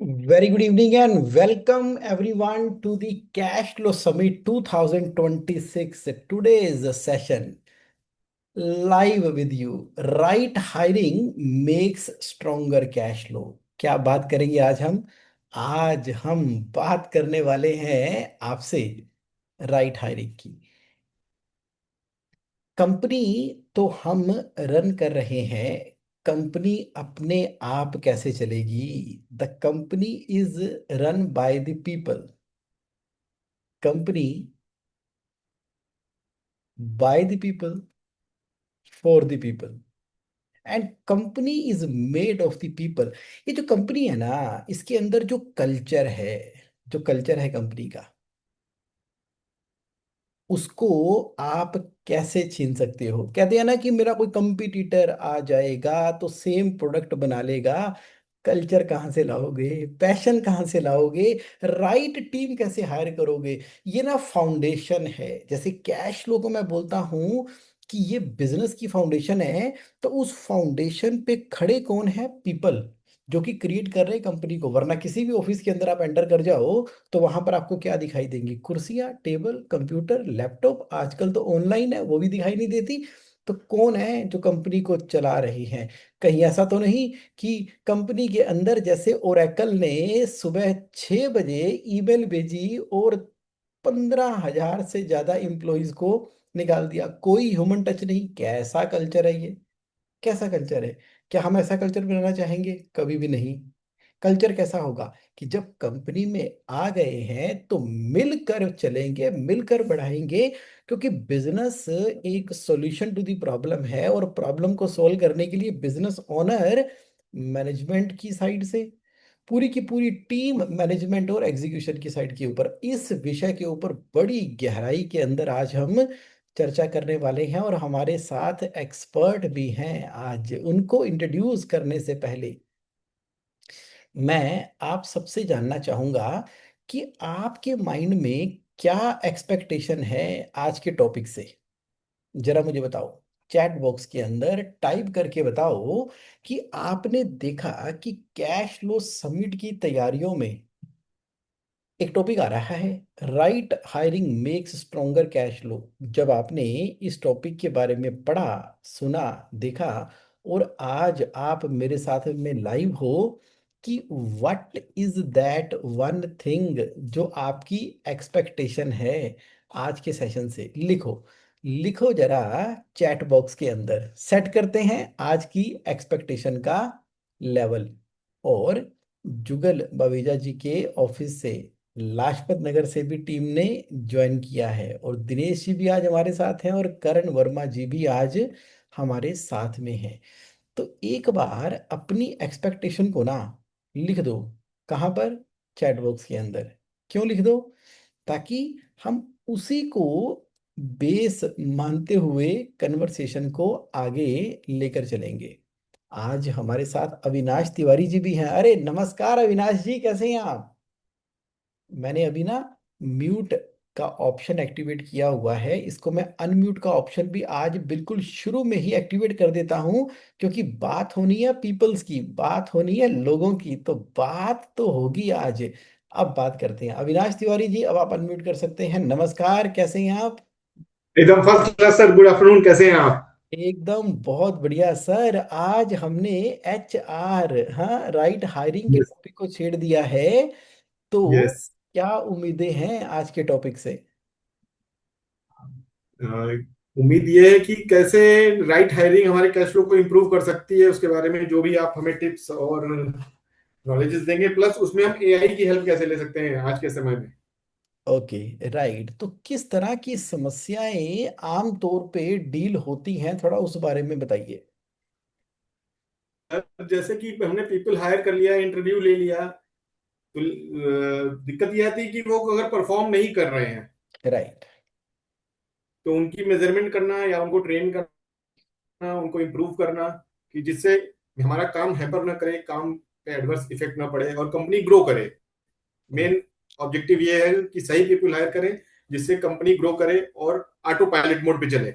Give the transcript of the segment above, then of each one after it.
Very good evening and welcome everyone to the Cash Flow Summit 2026. Today's session live with you. Right hiring makes stronger cash flow. क्या बात करेंगे आज हम बात करने वाले हैं आपसे राइट हायरिंग की। कंपनी तो हम रन कर रहे हैं। कंपनी अपने आप कैसे चलेगी? The company is run by the people. Company by the people for the people and company is made of the people. ये जो कंपनी है ना, इसके अंदर जो कल्चर है, जो कल्चर है कंपनी का, उसको आप कैसे छीन सकते हो? कहते हैं ना कि मेरा कोई कंपटीटर आ जाएगा तो सेम प्रोडक्ट बना लेगा। कल्चर कहाँ से लाओगे? पैशन कहाँ से लाओगे? राइट टीम कैसे हायर करोगे? ये ना फाउंडेशन है। जैसे कैश फ्लो को मैं बोलता हूँ कि ये बिजनेस की फाउंडेशन है, तो उस फाउंडेशन पे खड़े कौन है? पीपल, जो कि क्रिएट कर रहे हैं कंपनी को। वरना किसी भी ऑफिस के अंदर आप एंटर कर जाओ तो वहां पर आपको क्या दिखाई देंगी? कुर्सियां, टेबल, कंप्यूटर, लैपटॉप, आजकल तो ऑनलाइन है वो भी दिखाई नहीं देती। तो कौन है जो कंपनी को चला रही है? कहीं ऐसा तो नहीं कि कंपनी के अंदर जैसे ओरेकल ने सुबह 6 बजे ईमेल भेजी और 15,000 से ज्यादा एम्प्लॉयज को निकाल दिया? कोई ह्यूमन टच नहीं। कैसा कल्चर है ये? कैसा कल्चर है? क्या हम ऐसा कल्चर बनाना चाहेंगे? कभी भी नहीं। कल्चर कैसा होगा कि जब कंपनी में आ गए हैं तो मिलकर चलेंगे, मिलकर बढ़ाएंगे। क्योंकि बिजनेस एक सॉल्यूशन टू दी प्रॉब्लम है, और प्रॉब्लम को सॉल्व करने के लिए बिजनेस ओनर मैनेजमेंट की साइड से, पूरी की पूरी टीम मैनेजमेंट और एग्जीक्यूशन की साइड के ऊपर, इस विषय के ऊपर बड़ी गहराई के अंदर आज हम चर्चा करने वाले हैं। और हमारे साथ एक्सपर्ट भी हैं। आज उनको इंट्रोड्यूस करने से पहले मैं आप सबसे जानना चाहूंगा कि आपके माइंड में क्या एक्सपेक्टेशन है आज के टॉपिक से। जरा मुझे बताओ, चैट बॉक्स के अंदर टाइप करके बताओ कि आपने देखा कि कैश फ्लो समिट की तैयारियों में एक टॉपिक आ रहा है, right hiring makes stronger cash flow. जब आपने इस टॉपिक के बारे में पढ़ा, सुना, देखा, और आज आप मेरे साथ में लाइव हो, कि what is that one thing जो आपकी एक्सपेक्टेशन है आज के सेशन से? लिखो, लिखो जरा चैट बॉक्स के अंदर। सेट करते हैं आज की एक्सपेक्टेशन का लेवल। और जुगल बवेजा जी के ऑफिस से, लाजपत नगर से भी टीम ने ज्वाइन किया है, और दिनेश जी भी आज हमारे साथ हैं, और करण वर्मा जी भी आज हमारे साथ में हैं। तो एक बार अपनी एक्सपेक्टेशन को ना लिख दो। कहाँ पर? चैट बॉक्स के अंदर। क्यों लिख दो? ताकि हम उसी को बेस मानते हुए कन्वर्सेशन को आगे लेकर चलेंगे। आज हमारे साथ अविनाश तिवारी जी भी हैं। अरे नमस्कार अविनाश जी, कैसे हैं आप? मैंने अभी ना म्यूट का ऑप्शन एक्टिवेट किया हुआ है, इसको मैं अनम्यूट का ऑप्शन भी आज बिल्कुल शुरू में ही एक्टिवेट कर देता हूं। क्योंकि बात होनी है पीपल्स की, बात होनी है लोगों की, तो बात तो होगी आज। अब बात करते हैं अविनाश तिवारी जी, अब आप अनम्यूट कर सकते हैं। नमस्कार, कैसे हैं आप? एकदम first class sir. Good afternoon, कैसे हैं आप? एकदम बहुत बढ़िया सर। आज हमने HR, हाँ, राइट हायरिंग के यस। टॉपिक को छेड़ दिया है। तो यस। क्या उम्मीदें हैं आज के टॉपिक से? उम्मीद ये है कि कैसे राइट हायरिंग हमारे कैश फ्लो को इम्प्रूव कर सकती है, उसके बारे में जो भी आप हमें टिप्स और नॉलेजेस देंगे, प्लस उसमें हम एआई की हेल्प कैसे ले सकते हैं आज के समय में। Okay, right. तो किस तरह की समस्याएं आम तौर पे डील होती हैं, थोड़ा उस बारे में बताइए। जैसे कि हमने पीपल हायर कर लिया, इंटरव्यू ले लिया, तो दिक्कत यह आती है कि वो अगर परफॉर्म नहीं कर रहे हैं राइट। तो उनकी मेजरमेंट करना या उनको ट्रेन करना, उनको इम्प्रूव करना, कि जिससे हमारा काम हैपर ना करे, काम पे एडवर्स इफेक्ट ना पड़े और कंपनी ग्रो करे। मेन ऑब्जेक्टिव ये है कि सही पीपल हायर करें जिससे कंपनी ग्रो करे और ऑटो पायलट मोड पे चले।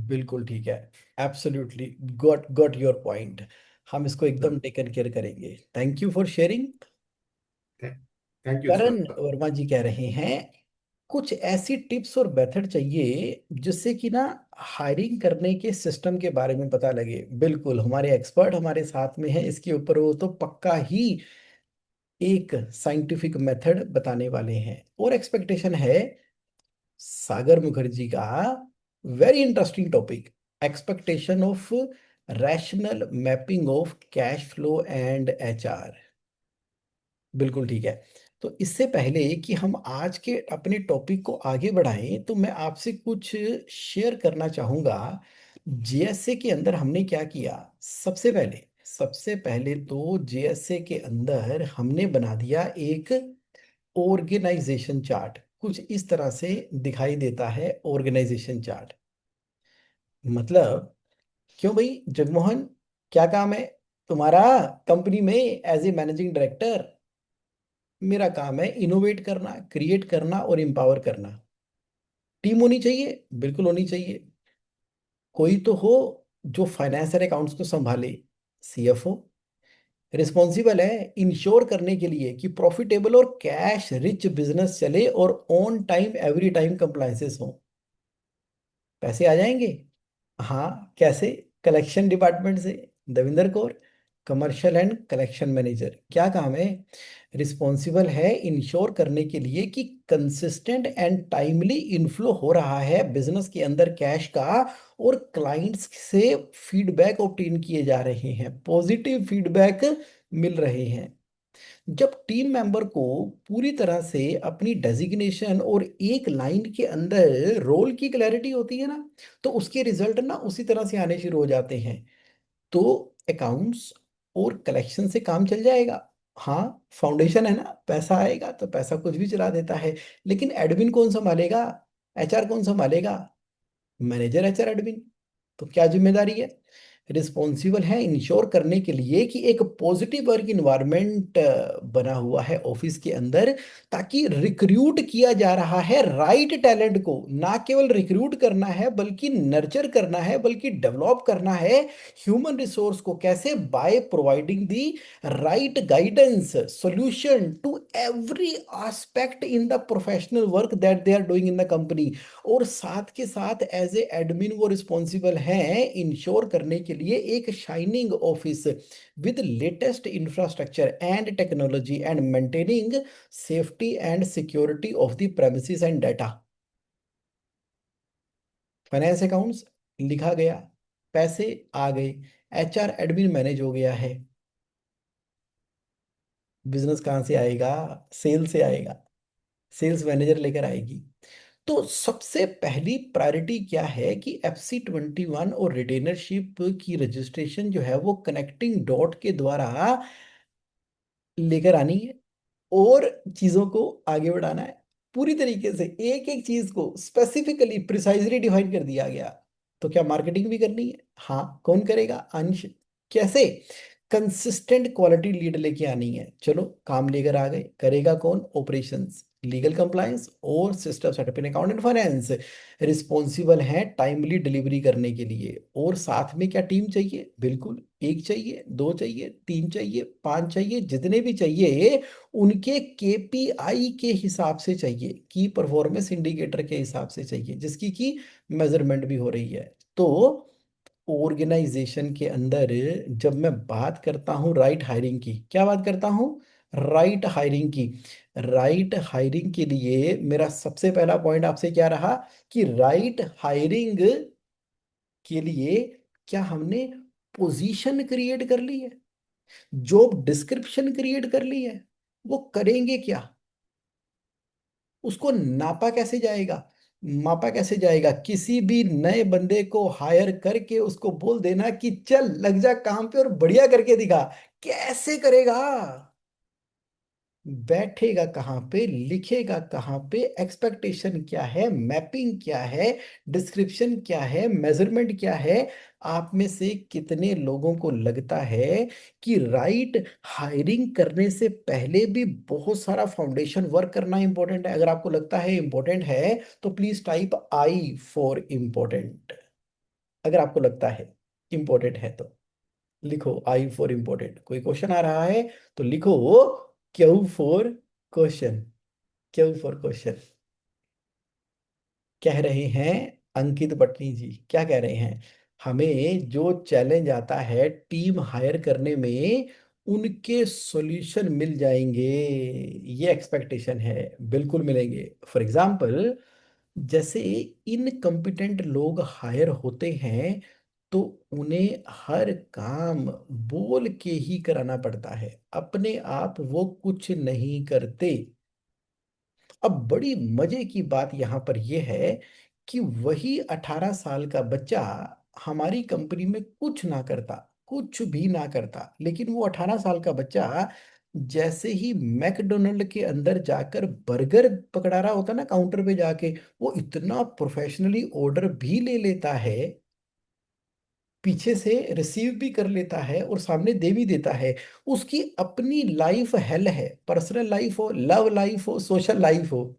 बिल्कुल ठीक है। Absolutely got got your point. हम इसको एकदम टेकन केयर करेंगे। Thank you for sharing. Thank you Karan sir. Verma ji कह रहे हैं कुछ ऐसी टिप्स और मेथड चाहिए जिससे कि ना हायरिंग करने के सिस्टम के बारे में पता लगे। बिल्कुल, हमारे एक्सपर्ट हमारे साथ में है इसके ऊपर, वो तो पक्का ही एक साइंटिफिक मेथड बताने वाले हैं। और एक्सपेक्टेशन है सागर मुखर्जी का very interesting topic, expectation of rational mapping of cash flow and HR. बिल्कुल ठीक है। तो इससे पहले कि हम आज के अपने टॉपिक को आगे बढ़ाएं, तो मैं आपसे कुछ शेयर करना चाहूंगा। जेएसए के अंदर हमने क्या किया। सबसे पहले तो जेएसए के अंदर हमने बना दिया एक ऑर्गेनाइजेशन चार्ट। कुछ इस तरह से दिखाई देता है ऑर्गेनाइजेशन चार्ट। मतलब, क्यों भाई जगमोहन, क्या काम है तुम्हारा कंपनी में एज ए मैनेजिंग डायरेक्टर? मेरा काम है इनोवेट करना, क्रिएट करना और एम्पावर करना। टीम होनी चाहिए, बिल्कुल होनी चाहिए। कोई तो हो जो फाइनेंस और अकाउंट्स को संभाले, सीएफओ। रिस्पॉन्सिबल है इंश्योर करने के लिए कि प्रॉफिटेबल और कैश रिच बिजनेस चले और on time every time compliances हो। पैसे आ जाएंगे। हाँ, कैसे? कलेक्शन डिपार्टमेंट से Davinder Kaur, commercial and collection manager. क्या काम है? रिस्पॉन्सिबल है इंश्योर करने के लिए कि कंसिस्टेंट एंड टाइमली इनफ्लो हो रहा है बिजनेस के अंदर कैश का, और क्लाइंट्स से फीडबैक ऑब्टेन किए जा रहे हैं, पॉजिटिव फीडबैक मिल रहे हैं। जब टीम मेंबर को पूरी तरह से अपनी डेजिग्नेशन और एक लाइन के अंदर रोल की क्लैरिटी होती है ना, तो उसके रिजल्ट ना उसी तरह से आने शुरू हो जाते हैं। तो अकाउंट्स और कलेक्शन से काम चल जाएगा। हाँ, फाउंडेशन है ना, पैसा आएगा तो पैसा कुछ भी चला देता है। लेकिन एडमिन कौन संभालेगा? एचआर कौन संभालेगा? Manager HR admin. तो क्या जिम्मेदारी है? रिस्पॉन्सिबल है इंश्योर करने के लिए कि एक पॉजिटिव वर्क इन्वायरमेंट बना हुआ है ऑफिस के अंदर, ताकि रिक्रूट किया जा रहा है राइट टैलेंट को। ना केवल रिक्रूट करना है बल्कि नर्चर करना है, बल्कि डेवलप करना है ह्यूमन रिसोर्स को। कैसे? By providing the right guidance solution to every aspect in the professional work that they are doing in the company. और साथ के साथ एज ए एडमिन वो रिस्पॉन्सिबल हैं इंश्योर करने के लिए एक shining office with latest infrastructure and technology and maintaining safety and security of the premises and data. Finance accounts लिखा गया, पैसे आ गए, एचआर एडमिन मैनेज हो गया है। बिजनेस कहाँ से आएगा? सेल से आएगा, सेल्स मैनेजर लेकर आएगी। तो सबसे पहली प्रायोरिटी क्या है कि FC21 और रिटेनरशिप की रजिस्ट्रेशन जो है वो कनेक्टिंग डॉट के द्वारा लेकर आनी है, और चीजों को आगे बढ़ाना है। पूरी तरीके से एक एक चीज को स्पेसिफिकली प्रिसाइजली डिफाइन कर दिया गया। तो क्या मार्केटिंग भी करनी है? हाँ, कौन करेगा? अंश। कैसे? कंसिस्टेंट क्वालिटी लीड लेके आनी है। चलो, काम लेकर आ गए, करेगा कौन? ऑपरेशंस, लीगल कंप्लायंस और system setup in account and finance. Responsible है टाइमली डिलीवरी करने के लिए। और साथ में क्या टीम चाहिए? बिल्कुल, एक चाहिए, दो चाहिए, तीन चाहिए, पांच चाहिए, जितने भी चाहिए उनके केपीआई के हिसाब से चाहिए, की परफॉर्मेंस इंडिकेटर के हिसाब से चाहिए, जिसकी की मेजरमेंट भी हो रही है। तो ऑर्गेनाइजेशन के अंदर जब मैं बात करता हूँ राइट हायरिंग की, क्या बात करता हूँ? राइट हायरिंग की। राइट हायरिंग के लिए मेरा सबसे पहला पॉइंट आपसे क्या रहा कि राइट हायरिंग के लिए क्या हमने पोजीशन क्रिएट कर ली है, जॉब डिस्क्रिप्शन क्रिएट कर ली है? वो करेंगे क्या? उसको नापा कैसे जाएगा? मापा कैसे जाएगा? किसी भी नए बंदे को हायर करके उसको बोल देना कि चल लग जा काम पे और बढ़िया करके दिखा। कैसे करेगा? बैठेगा कहाँ पे, लिखेगा कहाँ पे, एक्सपेक्टेशन क्या है, मैपिंग क्या है, डिस्क्रिप्शन क्या है, मेजरमेंट क्या है? आप में से कितने लोगों को लगता है कि राइट हायरिंग करने से पहले भी बहुत सारा फाउंडेशन वर्क करना इंपॉर्टेंट है? अगर आपको लगता है इंपॉर्टेंट है तो please type I for important. अगर आपको लगता है इंपॉर्टेंट है तो लिखो आई फॉर इम्पोर्टेंट। कोई क्वेश्चन आ रहा है तो लिखो Q for question, Q for question कह रहे हैं अंकित पटनी जी, क्या कह रहे हैं? हमें जो चैलेंज आता है टीम हायर करने में, उनके सॉल्यूशन मिल जाएंगे, ये एक्सपेक्टेशन है। बिल्कुल मिलेंगे। फॉर एग्जाम्पल, जैसे इनकम्पिटेंट लोग हायर होते हैं तो उन्हें हर काम बोल के ही कराना पड़ता है, अपने आप वो कुछ नहीं करते। अब बड़ी मजे की बात यहाँ पर यह है कि वही 18 साल का बच्चा हमारी कंपनी में कुछ ना करता, कुछ भी ना करता, लेकिन वो 18 साल का बच्चा जैसे ही मैकडोनल्ड के अंदर जाकर बर्गर पकड़ा रहा होता ना काउंटर पे जाके, वो इतना प्रोफेशनली ऑर्डर भी ले लेता है, पीछे से रिसीव भी कर लेता है और सामने दे भी देता है। उसकी अपनी लाइफ हेल है, पर्सनल लाइफ हो, लव लाइफ हो, सोशल लाइफ हो,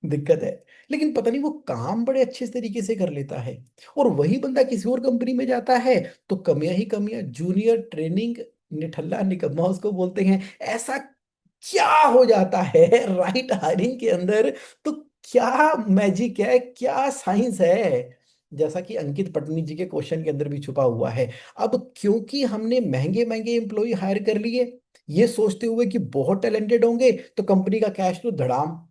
दिक्कत है, लेकिन पता नहीं वो काम बड़े अच्छे तरीके से कर लेता है। और वही बंदा किसी और कंपनी में जाता है तो कमियां ही कमियां, जूनियर ट्रेनिंग निठल्ला निकम्मा उसको बोलते हैं। ऐसा क्या हो जाता है राइट हायरिंग के अंदर? तो क्या मैजिक है, क्या साइंस है, जैसा कि अंकित पटनी जी के क्वेश्चन के अंदर भी छुपा हुआ है। अब क्योंकि हमने महंगे महंगे एम्प्लॉय हायर कर लिए, ये सोचते हुए कि बहुत टैलेंटेड होंगे, तो कंपनी का कैश फ्लो धड़ाम।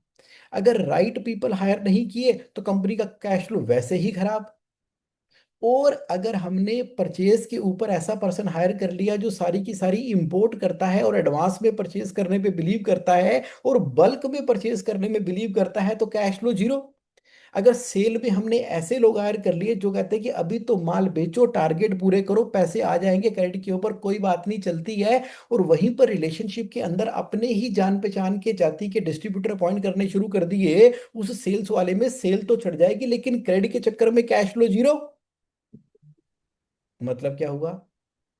अगर राइट पीपल हायर नहीं किए तो कंपनी का कैश फ्लो वैसे ही खराब। और अगर हमने परचेज के ऊपर ऐसा पर्सन हायर कर लिया जो सारी की सारी इंपोर्ट करता है और एडवांस में परचेज करने पे बिलीव करता है और बल्क में परचेज करने में बिलीव करता है, तो कैश फ्लो जीरो। अगर सेल में हमने ऐसे लोग हायर कर लिए जो कहते हैं कि अभी तो माल बेचो, टारगेट पूरे करो, पैसे आ जाएंगे, क्रेडिट के ऊपर कोई बात नहीं चलती है, और वहीं पर रिलेशनशिप के अंदर अपने ही जान पहचान के जाति के डिस्ट्रीब्यूटर अपॉइंट करने शुरू कर दिए, उस सेल्स वाले में सेल तो चढ़ जाएगी लेकिन क्रेडिट के चक्कर में कैश फ्लो जीरो। मतलब क्या हुआ?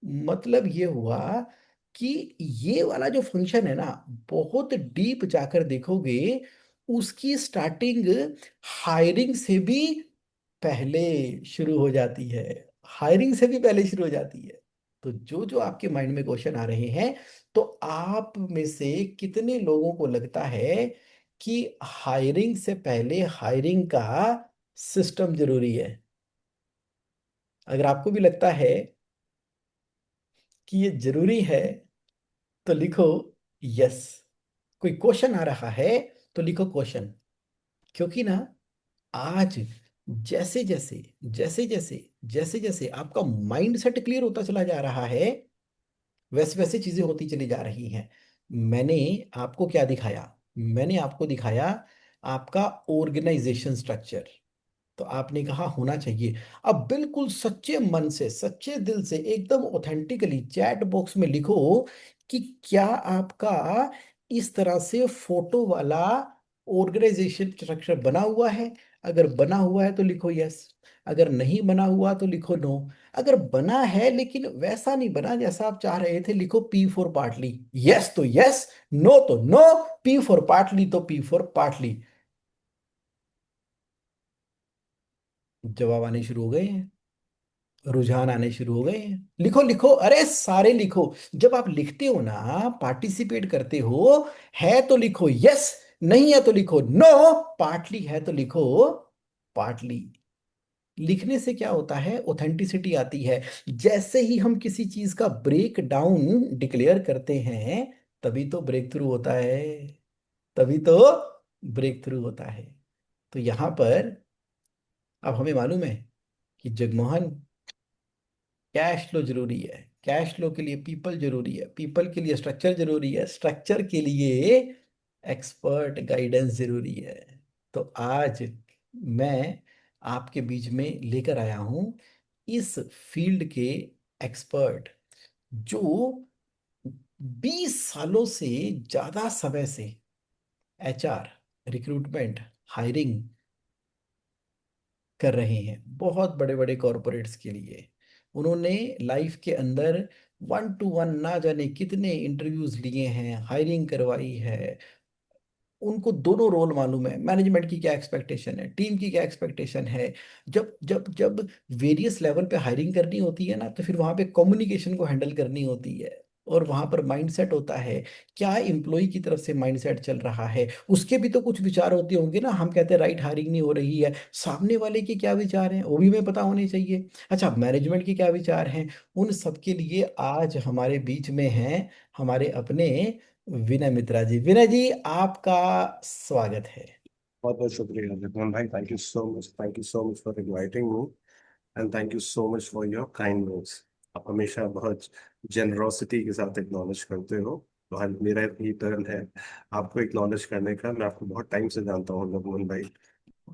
मतलब ये हुआ कि ये वाला जो फंक्शन है ना, बहुत डीप जाकर देखोगे, उसकी स्टार्टिंग हायरिंग से भी पहले शुरू हो जाती है। हायरिंग से भी पहले शुरू हो जाती है। तो जो जो आपके माइंड में क्वेश्चन आ रहे हैं, तो आप में से कितने लोगों को लगता है कि हायरिंग से पहले हायरिंग का सिस्टम जरूरी है? अगर आपको भी लगता है कि ये जरूरी है तो लिखो यस। कोई क्वेश्चन आ रहा है तो लिखो क्वेश्चन। क्योंकि ना, आज जैसे जैसे जैसे जैसे जैसे जैसे आपका माइंड सेट क्लियर होता चला जा रहा है, वैसे वैसे चीजें होती चली जा रही हैं। मैंने आपको क्या दिखाया? मैंने आपको दिखाया आपका ऑर्गेनाइजेशन स्ट्रक्चर। तो आपने कहा होना चाहिए। अब बिल्कुल सच्चे मन से, सच्चे दिल से, एकदम ऑथेंटिकली चैट बॉक्स में लिखो कि क्या आपका इस तरह से फोटो वाला ऑर्गेनाइजेशन स्ट्रक्चर बना हुआ है? अगर बना हुआ है तो लिखो यस, अगर नहीं बना हुआ तो लिखो नो। अगर बना है लेकिन वैसा नहीं बना जैसा आप चाह रहे थे, लिखो पी फॉर पार्टली। यस तो यस, नो तो नो, पी फॉर पार्टली तो पी फॉर पार्टली। जवाब आने शुरू हो गए हैं, रुझान आने शुरू हो गए हैं। लिखो लिखो, अरे सारे लिखो। जब आप लिखते हो ना, पार्टिसिपेट करते हो, है तो लिखो यस, नहीं है तो लिखो नो, पार्टली है तो लिखो पार्टली। लिखने से क्या होता है? ऑथेंटिसिटी आती है। जैसे ही हम किसी चीज का ब्रेक डाउन डिक्लेयर करते हैं, तभी तो ब्रेक थ्रू होता है, तभी तो ब्रेक थ्रू होता है। तो यहां पर अब हमें मालूम है कि जगमोहन, कैश फ्लो जरूरी है, कैश फ्लो के लिए पीपल जरूरी है, पीपल के लिए स्ट्रक्चर जरूरी है, स्ट्रक्चर के लिए एक्सपर्ट गाइडेंस जरूरी है। तो आज मैं आपके बीच में लेकर आया हूं इस फील्ड के एक्सपर्ट, जो 20 सालों से ज्यादा समय से एचआर, रिक्रूटमेंट, हायरिंग कर रहे हैं बहुत बड़े बड़े कॉरपोरेट्स के लिए। उन्होंने लाइफ के अंदर 1 to 1 ना जाने कितने इंटरव्यूज लिए हैं, हायरिंग करवाई है। उनको दोनों रोल मालूम है, मैनेजमेंट की क्या एक्सपेक्टेशन है, टीम की क्या एक्सपेक्टेशन है। जब जब जब वेरियस लेवल पे हायरिंग करनी होती है ना, तो फिर वहां पे कम्युनिकेशन को हैंडल करनी होती है। और वहां पर माइंडसेट होता है, क्या एम्प्लॉय की तरफ से माइंडसेट चल रहा है, उसके भी तो कुछ विचार होते होंगे ना। हम कहते हैं राइट हायरिंग नहीं हो रही है, सामने वाले के क्या विचार हैं वो भी हमें पता होने चाहिए। अच्छा, मैनेजमेंट के क्या विचार हैं, उन सब के लिए आज हमारे बीच में हैं हमारे अपने विनय मित्रा जी। विनय जी, आपका स्वागत है। बहुत बहुत शुक्रिया रिजवान भाई, thank you so much for inviting me and thank you so much for your kind words. आप हमेशा बहुत जेनरोसिटी के साथ एक्नॉलेज करते हो, तो आज मेरा भी टर्न है आपको एक्नॉलेज करने का। मैं आपको बहुत टाइम से जानता हूँ जगमोहन भाई,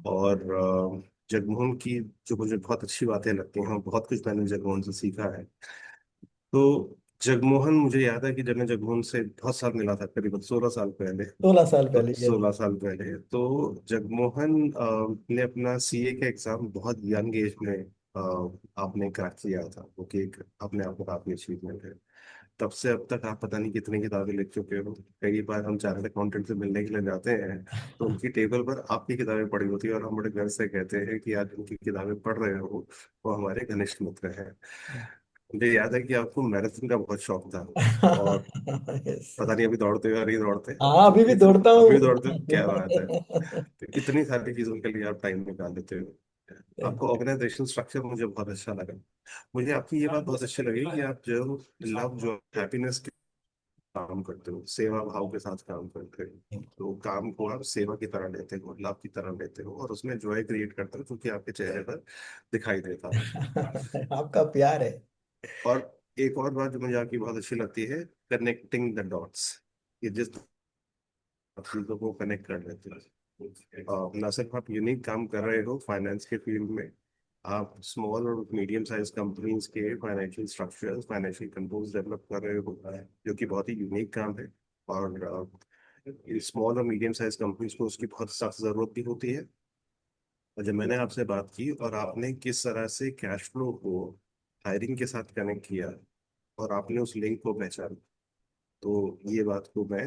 और जगमोहन की जो मुझे बहुत अच्छी बातें लगती हैं, बहुत कुछ मैंने जगमोहन से सीखा है। तो जगमोहन, मुझे याद है कि जब मैं जगमोहन से बहुत साल मिला था, करीबन 16 साल पहले। 16 साल तो पहले, यस। 16 साल पहले तो जगमोहन ने अपना सीए का एग्जाम बहुत यंग एज में आपने क्रैक किया था, वो कि एक अपने आप में काफी अचीवमेंट है। तब से अब तक आप पता नहीं कितनी किताबें लिख चुके हो। कई बार हम चार्टर्ड अकाउंटेंट से मिलने के लिए जाते हैं तो उनकी टेबल पर आपकी किताबें पड़ी होती है, और हम बड़े गर्व से कहते हैं कि आज उनकी किताबें पढ़ रहे हो, वो हमारे घनिष्ठ मित्र हैं। मुझे याद है कि आपको मैराथन का बहुत शौक था, और यस। पता नहीं अभी दौड़ते हो या नहीं दौड़ते। हाँ, तो अभी भी इतने दौड़ता अभी हूँ। भी दौड़ते हो, क्या बात है। तो इतनी सारी चीजों के लिए आप टाइम निकाल लेते हो। आपका ऑर्गेनाइजेशन स्ट्रक्चर मुझे बहुत अच्छा लगा। मुझे आपकी ये बात बहुत अच्छी लगी कि आप जो लव जो हैप्पीनेस के काम करते हो, सेवा भाव के साथ काम करते हो। तो काम को आप सेवा की तरह लेते हो, लव की तरह लेते हो, और उसमें जॉय क्रिएट करते हो, जो कि आपके चेहरे पर दिखाई देता है। आपका प्यार है। और एक और बात जो मुझे आपकी बहुत अच्छी लगती है, कनेक्टिंग द डॉट्स। ये जिस चीजों को कनेक्ट कर लेते हैं, न सिर्फ आप यूनिक काम कर रहे हो फाइनेंस के फील्ड में, आप स्मॉल और मीडियम साइज कंपनीज के financial structures, financial controls develop कर रहे हो, जो कि बहुत ही यूनिक काम है। और स्मॉल और मीडियम साइज कंपनीज को उसकी बहुत सख्त जरूरत भी होती है। और जब मैंने आपसे बात की और आपने किस तरह से कैश फ्लो को हायरिंग के साथ कनेक्ट किया, और आपने उस लिंक को पहचाना, तो ये बात को मैं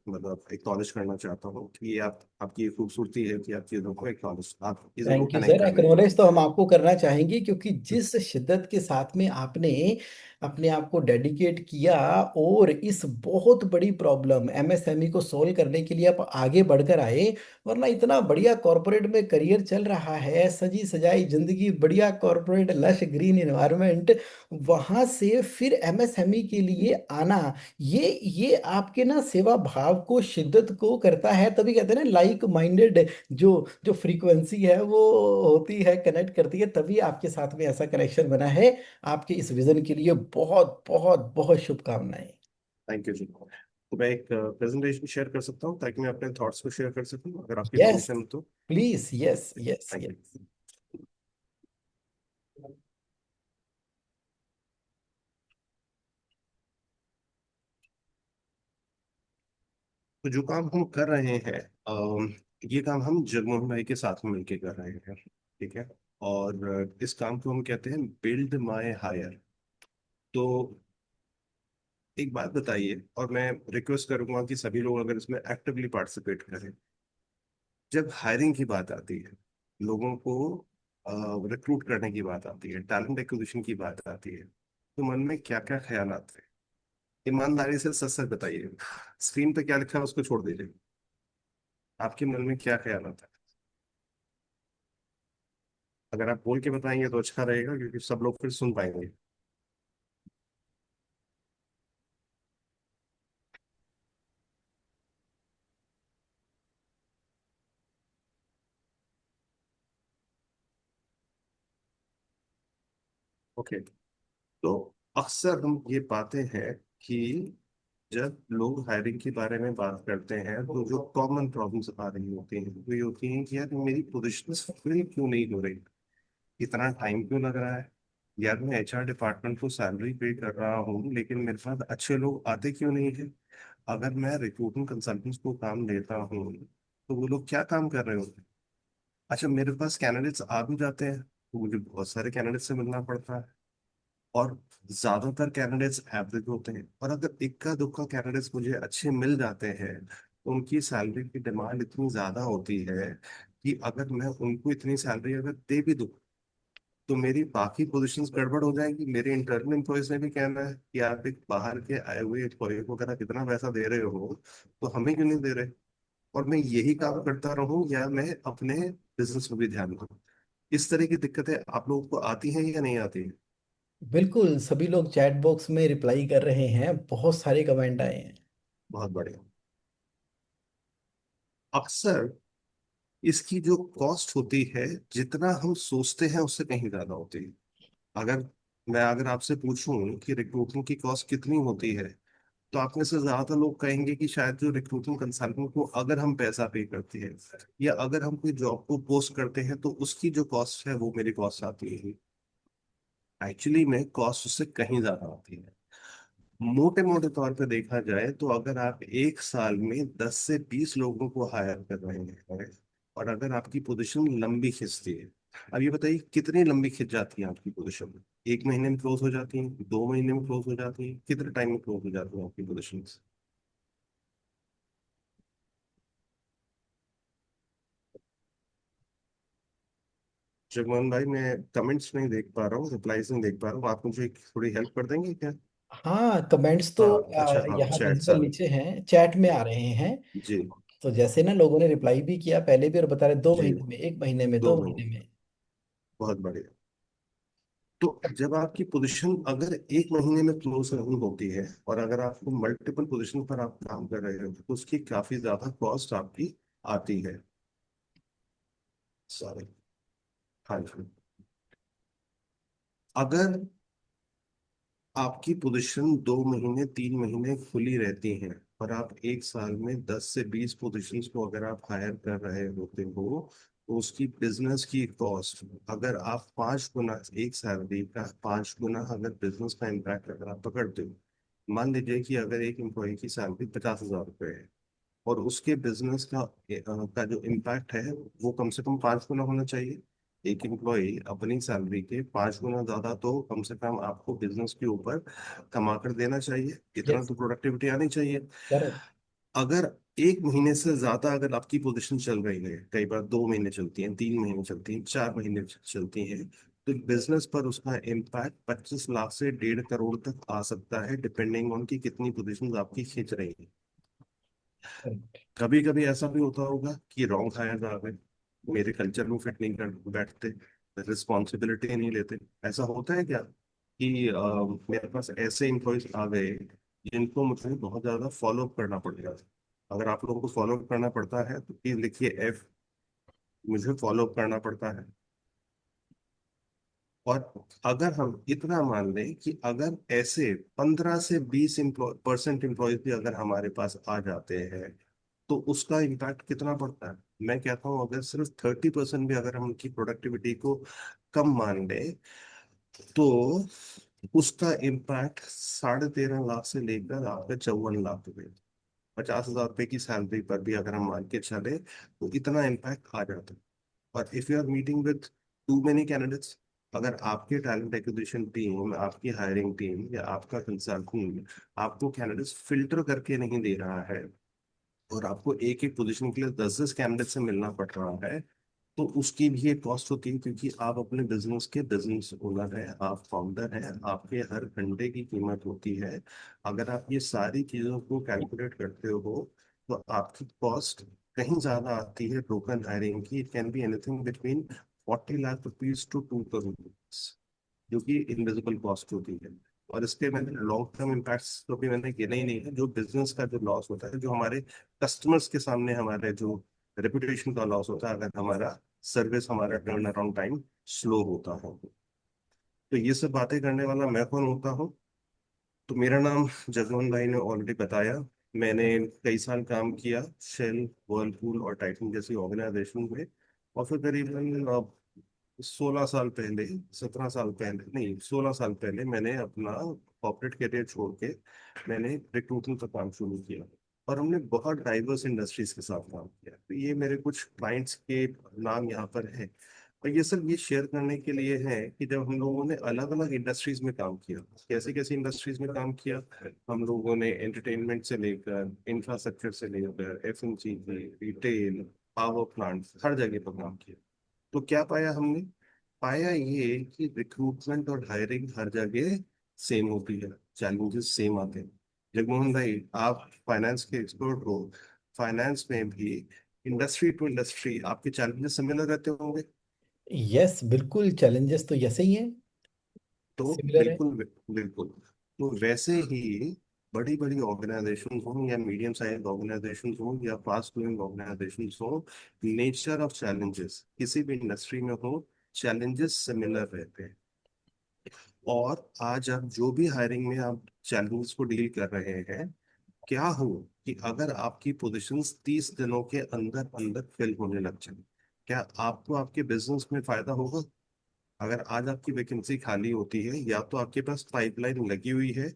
मतलब एक्नॉलेज करना चाहता हूँ कि ये आप आपकी ये खूबसूरती है कि आप चीज़ों को एक्नॉलेज, आप चीज़ों को थैंक यू कनेक्ट सर। कर लेते एक्नॉलेज तो हम आपको करना चाहेंगे, क्योंकि जिस शिद्दत के साथ में आपने अपने आप को डेडिकेट किया और इस बहुत बड़ी प्रॉब्लम एमएसएमई को सॉल्व करने के लिए आप आगे बढ़कर आए। वरना इतना बढ़िया कॉरपोरेट में करियर चल रहा है, सजी सजाई जिंदगी, बढ़िया कॉरपोरेट, लश ग्रीन एनवायरनमेंट, वहां से फिर एमएसएमई के लिए आना, ये आपके ना सेवा भाव को, शिद्दत को करता है। तभी कहते हैं ना, लाइक माइंडेड जो जो फ्रीक्वेंसी है वो होती है, कनेक्ट करती है, तभी आपके साथ में ऐसा कनेक्शन बना है। आपके इस विजन के लिए बहुत बहुत बहुत शुभकामनाएं। थैंक यू जी। तो मैं एक प्रेजेंटेशन शेयर कर सकता हूँ ताकि मैं अपने थॉट्स को शेयर कर सकूँ, अगर आपकी यस, परमिशन हो तो। Please, yes yes thank yes. You. तो जो काम हम कर रहे हैं, ये काम हम जगमोहन भाई के साथ में मिलकर कर रहे हैं, ठीक है। और इस काम को हम कहते हैं बिल्ड माई हायर। तो एक बात बताइए, और मैं रिक्वेस्ट करूंगा कि सभी लोग अगर इसमें एक्टिवली पार्टिसिपेट करें। जब हायरिंग की बात आती है, लोगों को रिक्रूट करने की बात आती है, टैलेंट एक्विजिशन की बात आती है, तो मन में क्या क्या ख्याल आते हैं? ईमानदारी से सच सच बताइए। स्क्रीन पे क्या लिखा है उसको छोड़ दीजिए। आपके मन में क्या ख्याल आता है? अगर आप बोल के बताएंगे तो अच्छा रहेगा, क्योंकि सब लोग फिर सुन पाएंगे। ओके। तो अक्सर हम ये पाते हैं कि जब लोग हायरिंग के बारे में बात करते हैं, तो जो कॉमन प्रॉब्लम्स आ रही होती हैं वो ये होती हैं कि यार मेरी पोजीशन फिल क्यों नहीं हो रही, इतना टाइम क्यों लग रहा है, यार मैं एचआर डिपार्टमेंट को सैलरी पे कर रहा हूँ लेकिन मेरे पास अच्छे लोग आते क्यों नहीं है। अगर मैं रिक्रूटमेंट कंसल्टेंट्स को काम देता हूँ तो वो लोग क्या काम कर रहे होते हैं। अच्छा, मेरे पास कैंडिडेट्स आ भी जाते हैं तो मुझे बहुत सारे कैंडिडेट से मिलना पड़ता है, और ज्यादातर कैंडिडेट्स एवरेज होते हैं, और अगर इक्का दुक्का कैंडिडेट्स मुझे अच्छे मिल जाते हैं तो उनकी सैलरी की डिमांड इतनी ज्यादा होती है कि अगर मैं उनको इतनी सैलरी अगर दे भी दूँ तो मेरी बाकी पोजीशंस गड़बड़ हो जाएंगी। मेरे इंटरनल एम्प्लॉयज ने भी कहना है कि आप एक बाहर के आए हुए एम्प्लॉय को अगर आप इतना पैसा दे रहे हो तो हमें क्यों नहीं दे रहे। और मैं यही काम करता रहूं या मैं अपने बिजनेस में भी ध्यान दूं। इस तरह की दिक्कतें आप लोगों को आती हैं या नहीं आती हैं? बिल्कुल, सभी लोग चैट बॉक्स में रिप्लाई कर रहे हैं, बहुत सारे कमेंट आए हैं। बहुत बढ़िया। अक्सर इसकी जो कॉस्ट होती है, जितना हम सोचते हैं उससे कहीं ज्यादा होती है। अगर अगर आपसे पूछूं कि रिक्रूटिंग की कॉस्ट कितनी होती है, तो आप में से ज्यादातर लोग कहेंगे कि शायद जो रिक्रूटिंग कंसल्टेंट को अगर हम पैसा पे करते हैं या अगर हम कोई जॉब को पोस्ट करते हैं तो उसकी जो कॉस्ट है वो मेरी कॉस्ट आती है। एक्चुअली में कॉस्ट उससे कहीं ज्यादा आती है। मोटे मोटे तौर पे देखा जाए तो अगर आप एक साल में 10 से 20 लोगों को हायर कर रहे हैं और अगर आपकी पोजीशन लंबी खिंचती है, अब ये बताइए कितनी लंबी खिंच जाती है आपकी पोजीशन। 1 महीने में क्लोज हो जाती है, 2 महीने में क्लोज हो जाती है, कितने टाइम में क्लोज हो जाती है आपकी पोजीशन? जगमोहन भाई, मैं कमेंट्स नहीं देख पा रहा हूँ, रिप्लाईज नहीं देख पा रहा हूँ। आप मुझे थोड़ी हेल्प कर देंगे क्या? हाँ, कमेंट्स तो हाँ अच्छा, हाँ यहाँ चैट विजिबल सारा। नीचे हैं, चैट में आ रहे हैं। जी। तो जैसे ना लोगों ने रिप्लाई भी किया पहले भी, और बता रहे दो जी। महीने में, 1 महीने में, दो दो महीने महीने में। बहुत बढ़िया। तो जब आपकी पोजीशन अगर 1 महीने में क्लोज नहीं होती है और अगर आपको मल्टीपल पोजीशन पर आप काम कर रहे हो तो उसकी काफी ज्यादा कॉस्ट आपकी आती है। सॉरी। हाँ जी। अगर आपकी पोजीशन 2 महीने 3 महीने खुली रहती है और आप एक साल में 10 से 20 पोजीशंस को अगर आप हायर कर रहे होते हो तो उसकी बिजनेस की कॉस्ट, अगर आप 5 गुना, एक सैलरी का 5 गुना अगर बिजनेस का इम्पैक्ट अगर आप पकड़ते हो, मान लीजिए कि अगर एक एम्प्लॉय की सैलरी 50,000 रुपये है और उसके बिजनेस का जो इम्पैक्ट है वो कम से कम 5 गुना होना चाहिए। एक एम्प्लॉय अपनी सैलरी के 5 गुना ज्यादा तो कम से कम आपको बिजनेस के ऊपर कमा कर देना चाहिए, इतना यस, तो प्रोडक्टिविटी आनी चाहिए। करेक्ट। अगर 1 महीने से ज्यादा अगर आपकी पोजीशन चल रही है, कई बार 2 महीने चलती हैं, 3 महीने चलती हैं, 4 महीने चलती हैं, तो बिजनेस पर उसका इम्पैक्ट 25 लाख से 1.5 करोड़ तक आ सकता है, डिपेंडिंग ऑन कि कितनी पोजीशन आपकी खींच रही है। करेक्ट। कभी कभी ऐसा भी होता होगा कि रॉन्ग हायर आ गए, मेरे कल्चर में फिट नहीं कर बैठते, रिस्पॉन्सिबिलिटी नहीं लेते। ऐसा होता है क्या कि मेरे पास ऐसे एम्प्लॉयज आ गए जिनको मुझे बहुत ज्यादा फॉलो अप करना पड़ेगा? अगर आप लोगों को फॉलो अप करना पड़ता है तो प्लीज लिखिए एफ। मुझे फॉलो अप करना पड़ता है। और अगर हम इतना मान लें कि अगर ऐसे 15 से 20% एम्प्लॉयज भी अगर हमारे पास आ जाते हैं तो उसका इम्पैक्ट कितना पड़ता है? मैं कहता हूँ अगर सिर्फ 30% भी अगर हम उनकी प्रोडक्टिविटी को कम मान लें तो उसका इम्पैक्ट 13.5 लाख से लेकर आपका 54 लाख रुपए, 50,000 रुपए की सैलरी पर भी अगर हम मान के चले तो इतना इम्पैक्ट आ जाता है। और if you are meeting with too many candidates, अगर आपके टैलेंट एक्विजिशन टीम, आपकी हायरिंग टीम या आपका कंसल्टेंट आपको कैंडिडेट्स फिल्टर करके नहीं दे रहा है और आपको एक एक पोजीशन के लिए 10 10 कैंडिडेट से मिलना पड़ रहा है, तो उसकी भी एक कॉस्ट होती है, क्योंकि आप अपने बिजनेस के बिजनेस ओनर हैं, आप फाउंडर हैं, आपके हर घंटे की कीमत होती है। अगर आप ये सारी चीजों को कैलकुलेट करते हो तो आपकी कॉस्ट कहीं ज्यादा आती है टोकन हायरिंग की। It can be anything between 40 lakh rupees to 2 crore, जो कि इनविजिबल कॉस्ट होती है। और इसके मैंने लॉन्ग टर्म इम्पैक्ट्स तो भी मैंने गिने ही नहीं है, जो बिजनेस का जो लॉस होता है, जो हमारे कस्टमर्स के सामने हमारे जो रेपुटेशन का लॉस होता है अगर हमारा सर्विस, हमारा टर्न अराउंड टाइम स्लो होता है। तो ये सब बातें करने वाला मैं कौन होता हूँ? तो मेरा नाम जगमोहन भाई ने ऑलरेडी बताया। मैंने कई साल काम किया शेल, वर्लपूल और टाइटन जैसी ऑर्गेनाइजेशन में। और फिर करीबन 16 साल पहले, 17 साल पहले नहीं, 16 साल पहले मैंने अपना कॉर्पोरेट करियर छोड़ के मैंने रिक्रूटिंग का काम शुरू किया। और हमने बहुत डाइवर्स इंडस्ट्रीज के साथ काम किया। तो ये मेरे कुछ क्लाइंट्स के नाम यहाँ पर है। और ये सब ये शेयर करने के लिए है कि जब हम लोगों ने अलग अलग इंडस्ट्रीज में काम किया, कैसे कैसे इंडस्ट्रीज में काम किया। हम लोगों ने एंटरटेनमेंट से लेकर इंफ्रास्ट्रक्चर से लेकर एफएमसीजी, रिटेल, पावर प्लांट, हर जगह पर काम किया। तो क्या पाया हमने? पाया ये कि रिक्रूटमेंट और हायरिंग हर जगह सेम होती है, चैलेंजेस सेम आते हैं। जगमोहन भाई, आप फाइनेंस के एक्सपर्ट हो, फाइनेंस में भी इंडस्ट्री टू इंडस्ट्री आपके चैलेंजेस सिमिलर रहते होंगे। यस, बिल्कुल चैलेंजेस तो ऐसे ही हैं, तो सिमिलर है। बिल्कुल बिल्कुल। तो वैसे ही बड़ी बड़ी ऑर्गेनाइजेशन हो या मीडियम साइज ऑर्गेनाइजेशन हो या फास्ट ग्रोइंग ऑर्गेनाइजेशन हो, नेचर ऑफ चैलेंजेस किसी भी इंडस्ट्री में हो, चैलेंजेस सिमिलर रहते हैं। और आज आप जो भी हायरिंग में आप चैलेंजेस को डील कर रहे हैं, क्या हो कि अगर आपकी पोजीशंस 30 दिनों के अंदर अंदर फिल होने लग जाए, क्या आपको आपके बिजनेस में फायदा होगा? अगर आज आपकी वैकेंसी खाली होती है, या तो आपके पास पाइपलाइन लगी हुई है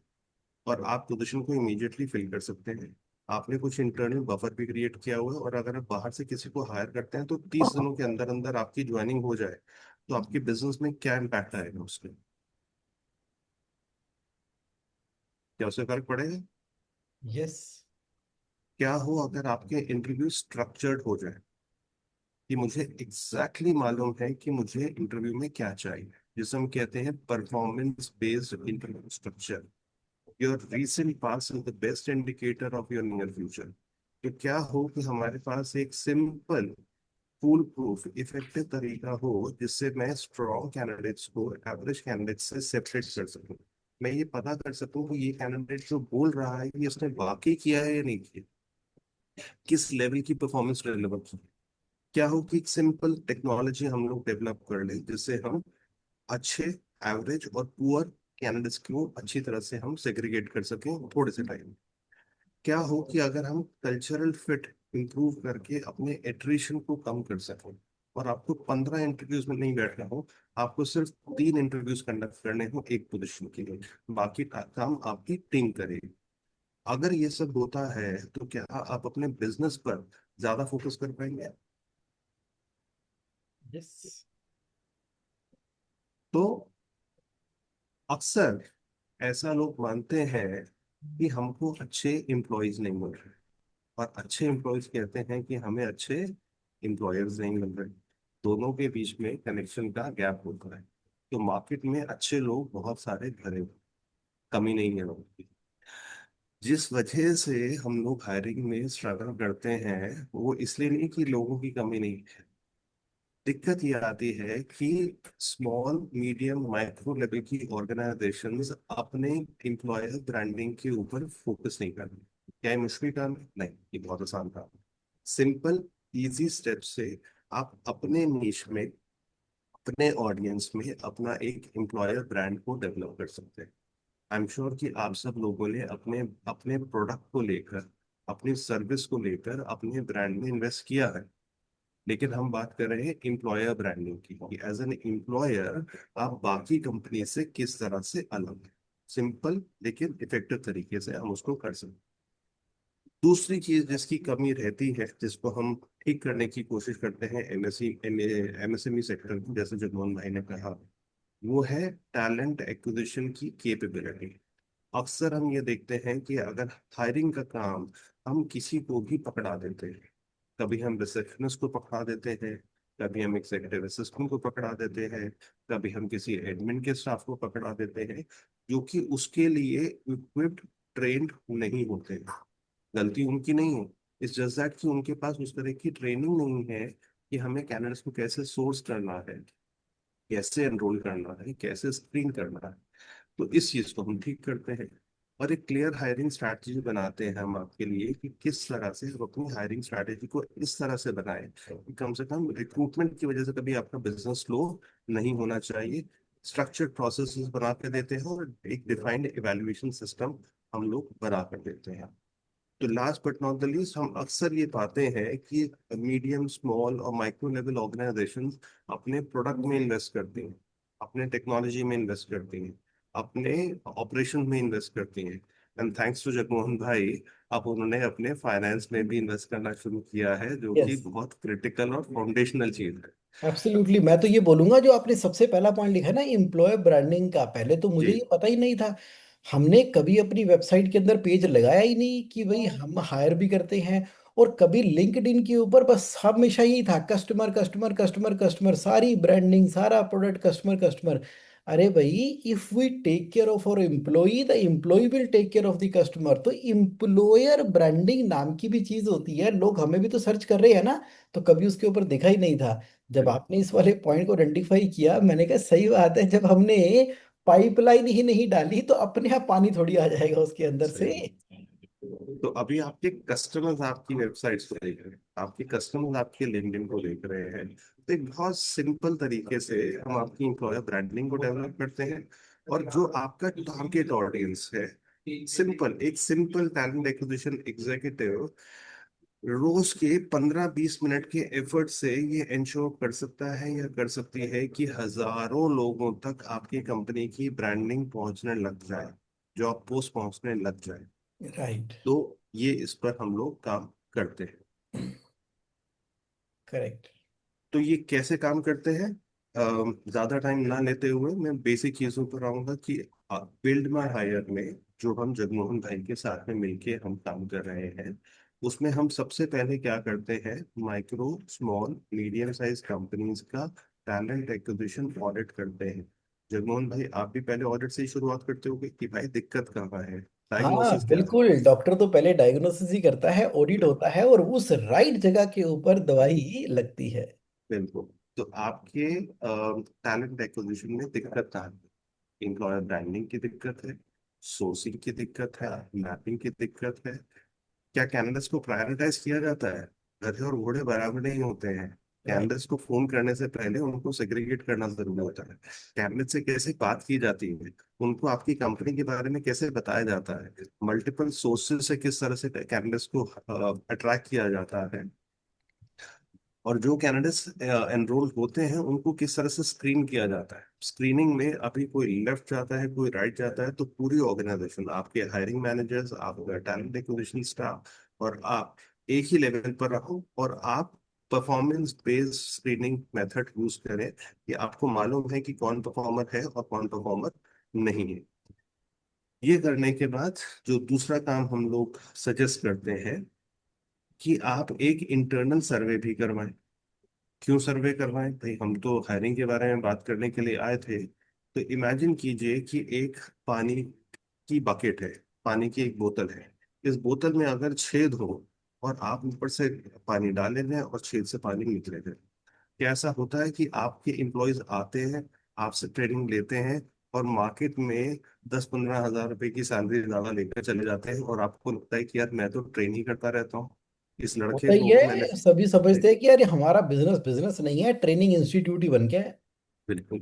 और आप पोजीशन को इमीडिएटली फिल कर सकते हैं, आपने कुछ इंटरनल बफर भी क्रिएट किया हुआ है, और अगर आप बाहर से किसी को हायर करते हैं तो 30 दिनों के अंदर अंदर आपकी ज्वाइनिंग हो जाए, तो आपके बिजनेस में क्या इम्पैक्ट आएगा उसके? क्या उससे फर्क पड़ेगा? यस। क्या हो अगर आपके इंटरव्यू स्ट्रक्चर्ड हो जाए, कि मुझे एग्जैक्टली मालूम है कि मुझे इंटरव्यू में क्या चाहिए, जिसे हम कहते हैं performance based interview structure. Your recent pass is the best indicator of your near future. तो क्या हो कि हमारे पास एक सिंपल, फूल प्रूफ, इफेक्टिव तरीका हो जिससे मैं स्ट्रॉन्ग कैंडिडेट्स को एवरेज कैंडिडेट्स से सेपरेट कर सकूं। मैं ये पता कर सकूं कि ये कैंडिडेट जो बोल रहा है ये उसने वाकई किया है या नहीं किया, किस लेवल की परफॉर्मेंस डिलीवर की। क्या हो कि एक सिंपल टेक्नोलॉजी हम लोग डेवलप कर लें जिससे हम अच्छे, एवरेज और पुअर कैंडिडेट्स को अच्छी तरह से हम सेग्रीगेट कर सकें थोड़े से टाइम। क्या हो कि अगर हम कल्चरल फिट इंप्रूव करके अपने एट्रिशन को कम कर सकें, और आपको 15 इंटरव्यूज में नहीं बैठना हो, आपको सिर्फ 3 इंटरव्यूज कंडक्ट करने हो एक पोजीशन के लिए, बाकी का काम आपकी टीम करेगी। अगर ये सब होता है तो क्या आप अपने बिजनेस पर ज्यादा फोकस कर पाएंगे? यस। तो अक्सर ऐसा लोग मानते हैं कि हमको अच्छे एम्प्लॉयज नहीं मिल रहे, और अच्छे एम्प्लॉयज कहते हैं कि हमें अच्छे एम्प्लॉयर्स नहीं मिल रहे। दोनों के बीच में कनेक्शन का गैप होता है। तो मार्केट में अच्छे लोग बहुत सारे भरे हुए, कमी नहीं है लोगों की। जिस वजह से हम लोग हायरिंग में स्ट्रगल करते हैं, वो इसलिए नहीं कि लोगों की कमी नहीं है। दिक्कत ये आती है कि स्मॉल, मीडियम, माइक्रो लेवल की ऑर्गेनाइजेशंस अपने एम्प्लॉयर ब्रांडिंग के ऊपर फोकस नहीं कर रही। क्या ये मुश्किल काम है? नहीं, ये बहुत आसान काम है। सिंपल, इजी स्टेप से आप अपने निश में, अपने ऑडियंस में अपना एक एम्प्लॉयर ब्रांड को डेवलप कर सकते हैं। आई एम श्योर कि आप सब लोगों ने अपने अपने प्रोडक्ट को लेकर, अपनी सर्विस को लेकर अपने ब्रांड में इन्वेस्ट किया है। लेकिन हम बात कर रहे हैं एम्प्लॉयर ब्रांडिंग की, कि एज एन एम्प्लॉयर आप बाकी कंपनी से किस तरह से अलग है। सिंपल लेकिन इफेक्टिव तरीके से हम उसको कर सकते हैं। दूसरी चीज जिसकी कमी रहती है, जिसको हम ठीक करने की कोशिश करते हैं एमएसएमई सेक्टर में, जैसे जगमोहन भाई ने कहा, वो है टैलेंट एक्विजिशन की कैपेबिलिटी। अक्सर हम ये देखते हैं कि अगर हायरिंग का काम हम किसी को भी पकड़ा देते हैं, कभी हम रिसेप्शनिस्ट को पकड़ा देते हैं, कभी हम एग्जीक्यूटिव असिस्टेंट को पकड़ा देते हैं, कभी हम किसी एडमिन के स्टाफ को पकड़ा देते हैं, जो कि उसके लिए इक्विप्ड, ट्रेंड नहीं होते हैं। गलती उनकी नहीं है, इस जस्ट दैट कि उनके पास उस तरह की ट्रेनिंग नहीं है कि हमें कैंडिडेट्स को कैसे सोर्स करना है, कैसे एनरोल करना है, कैसे स्क्रीन करना है। तो इस चीज को हम ठीक करते हैं, और एक क्लियर हायरिंग स्ट्रैटेजी बनाते हैं हम आपके लिए, कि किस तरह से हम अपनी हायरिंग स्ट्रैटेजी को इस तरह से बनाएं कि कम से कम रिक्रूटमेंट की वजह से कभी आपका बिजनेस स्लो नहीं होना चाहिए। स्ट्रक्चर्ड प्रोसेसेस बना के देते हैं, और एक डिफाइंड इवैल्यूएशन सिस्टम हम लोग बना कर देते हैं। तो last but not the least, हम अक्सर ये पाते हैं कि मीडियम, स्मॉल और माइक्रो लेवल ऑर्गेनाइजेशंस अपने प्रोडक्ट में इन्वेस्ट करती हैं, अपने टेक्नोलॉजी में इन्वेस्ट करती हैं, अपने ऑपरेशन में इन्वेस्ट करती हैं। एंड थैंक्स टू जगमोहन भाई, अब उन्होंने अपने फाइनेंस में भी इन्वेस्ट करना शुरू किया है, जो कि यस, बहुत क्रिटिकल और फाउंडेशनल चीज है। एब्सोल्युटली। मैं तो ये बोलूंगा, जो आपने सबसे पहला पॉइंट लिखा ना एम्प्लॉय ब्रांडिंग का, पहले तो मुझे जी। ये पता ही नहीं था। हमने कभी अपनी वेबसाइट के अंदर पेज लगाया ही नहीं कि भाई हम हायर भी करते हैं और कभी लिंक्डइन के ऊपर बस हमेशा ही था कस्टमर कस्टमर कस्टमर कस्टमर, सारी ब्रांडिंग, सारा प्रोडक्ट कस्टमर कस्टमर। अरे भाई, if we take care of our employ the employ will take care of the customer. तो एम्प्लॉयर ब्रांडिंग नाम की भी चीज होती है, लोग हमें भी तो सर्च कर रहे हैं ना। तो कभी उसके ऊपर देखा ही नहीं था। जब आपने इस वाले पॉइंट को आइडेंटिफाई किया, मैंने कहा सही बात है, जब हमने पाइपलाइन ही नहीं डाली तो अपने आप पानी थोड़ी आ जाएगा उसके अंदर से। सही। तो अभी आपके कस्टमर्स आपकी वेबसाइट्स को देख रहे हैं, आपके कस्टमर्स आपके लिंक्डइन को देख रहे हैं, तो एक बहुत सिंपल तरीके से हम आपकी एम्प्लॉयर ब्रांडिंग को डेवलप करते हैं। और जो आपका टारगेट ऑडियंस है, एक सिंपल टैलेंट एक्विजिशन एग्जीक्यूटिव रोज के 15-20 मिनट के एफर्ट से ये इंश्योर कर सकता है या कर सकती है कि हजारों लोगों तक आपकी कंपनी की ब्रांडिंग पहुंचने लग जाए, जॉब पोस्ट पहुंचने लग जाए। राइट। तो ये इस पर हम लोग काम करते हैं। करेक्ट। तो ये कैसे काम करते हैं? ज्यादा टाइम ना लेते हुए मैं बेसिक चीजों पर आऊंगा कि बिल्ड माई हायर में जो हम जगमोहन भाई के साथ में मिलके हम काम कर रहे हैं, उसमें हम सबसे पहले क्या करते हैं, micro small medium size companies का टैलेंट एक्विजिशन ऑडिट करते हैं। जगमोहन भाई, आप भी पहले ऑडिट से ही शुरुआत करते होंगे कि भाई दिक्कत कहाँ है, हाँ डायग्नोसिस क्या है। बिल्कुल, डॉक्टर तो पहले डायग्नोसिस ही करता है, ऑडिट होता है, और उस राइट जगह के ऊपर दवाई लगती है। बिल्कुल। तो आपके टैलेंट एक्विजिशन में दिक्कत कहाँ है? एम्प्लॉयर ब्रांडिंग की दिक्कत है, सोर्सिंग की दिक्कत है, मैपिंग की दिक्कत है। क्या कैंडिडेट्स को प्रायोरिटाइज किया जाता है? गधे और घोड़े बराबर नहीं होते हैं। राइट। कैंडिडेट्स को फोन करने से पहले उनको सेग्रीगेट करना जरूरी होता है। कैंडिडेट से कैसे बात की जाती है, उनको आपकी कंपनी के बारे में कैसे बताया जाता है, मल्टीपल सोर्सेज से किस तरह से कैंडिडेट्स को अट्रैक्ट किया जाता है, और जो कैंडिडेट्स एनरोल होते हैं उनको किस तरह से स्क्रीन किया जाता है। स्क्रीनिंग में अभी कोई लेफ्ट जाता है कोई राइट जाता है, तो पूरी ऑर्गेनाइजेशन, आपके हायरिंग मैनेजर्स, आपका टैलेंट एक्विजिशन स्टाफ और आप एक ही लेवल पर रहो, और आप performance based screening method use करें कि आपको मालूम है कि कौन परफॉर्मर है और कौन परफॉर्मर नहीं है। ये करने के बाद जो दूसरा काम हम लोग सजेस्ट करते हैं कि आप एक इंटरनल सर्वे भी करवाएं। क्यों सर्वे करवाएं भाई, हम तो हायरिंग के बारे में बात करने के लिए आए थे। तो इमेजिन कीजिए कि एक पानी की बकेट है, पानी की एक बोतल है। इस बोतल में अगर छेद हो और आप ऊपर से पानी डाले हैं और छेद से पानी निकले हैं, क्या ऐसा होता है कि आपके एम्प्लॉयज आते हैं, आपसे ट्रेनिंग लेते हैं और मार्केट में 10-15 हज़ार रुपए की सैलरी ज्यादा लेकर चले जाते हैं, और आपको लगता है कि यार मैं तो ट्रेन ही करता रहता हूँ, इस लड़के होता ही को मैंने। है, सभी समझते हैं कि यार ये हमारा बिजनेस बिजनेस नहीं है, ट्रेनिंग इंस्टीट्यूट ही बन गया है। बिल्कुल।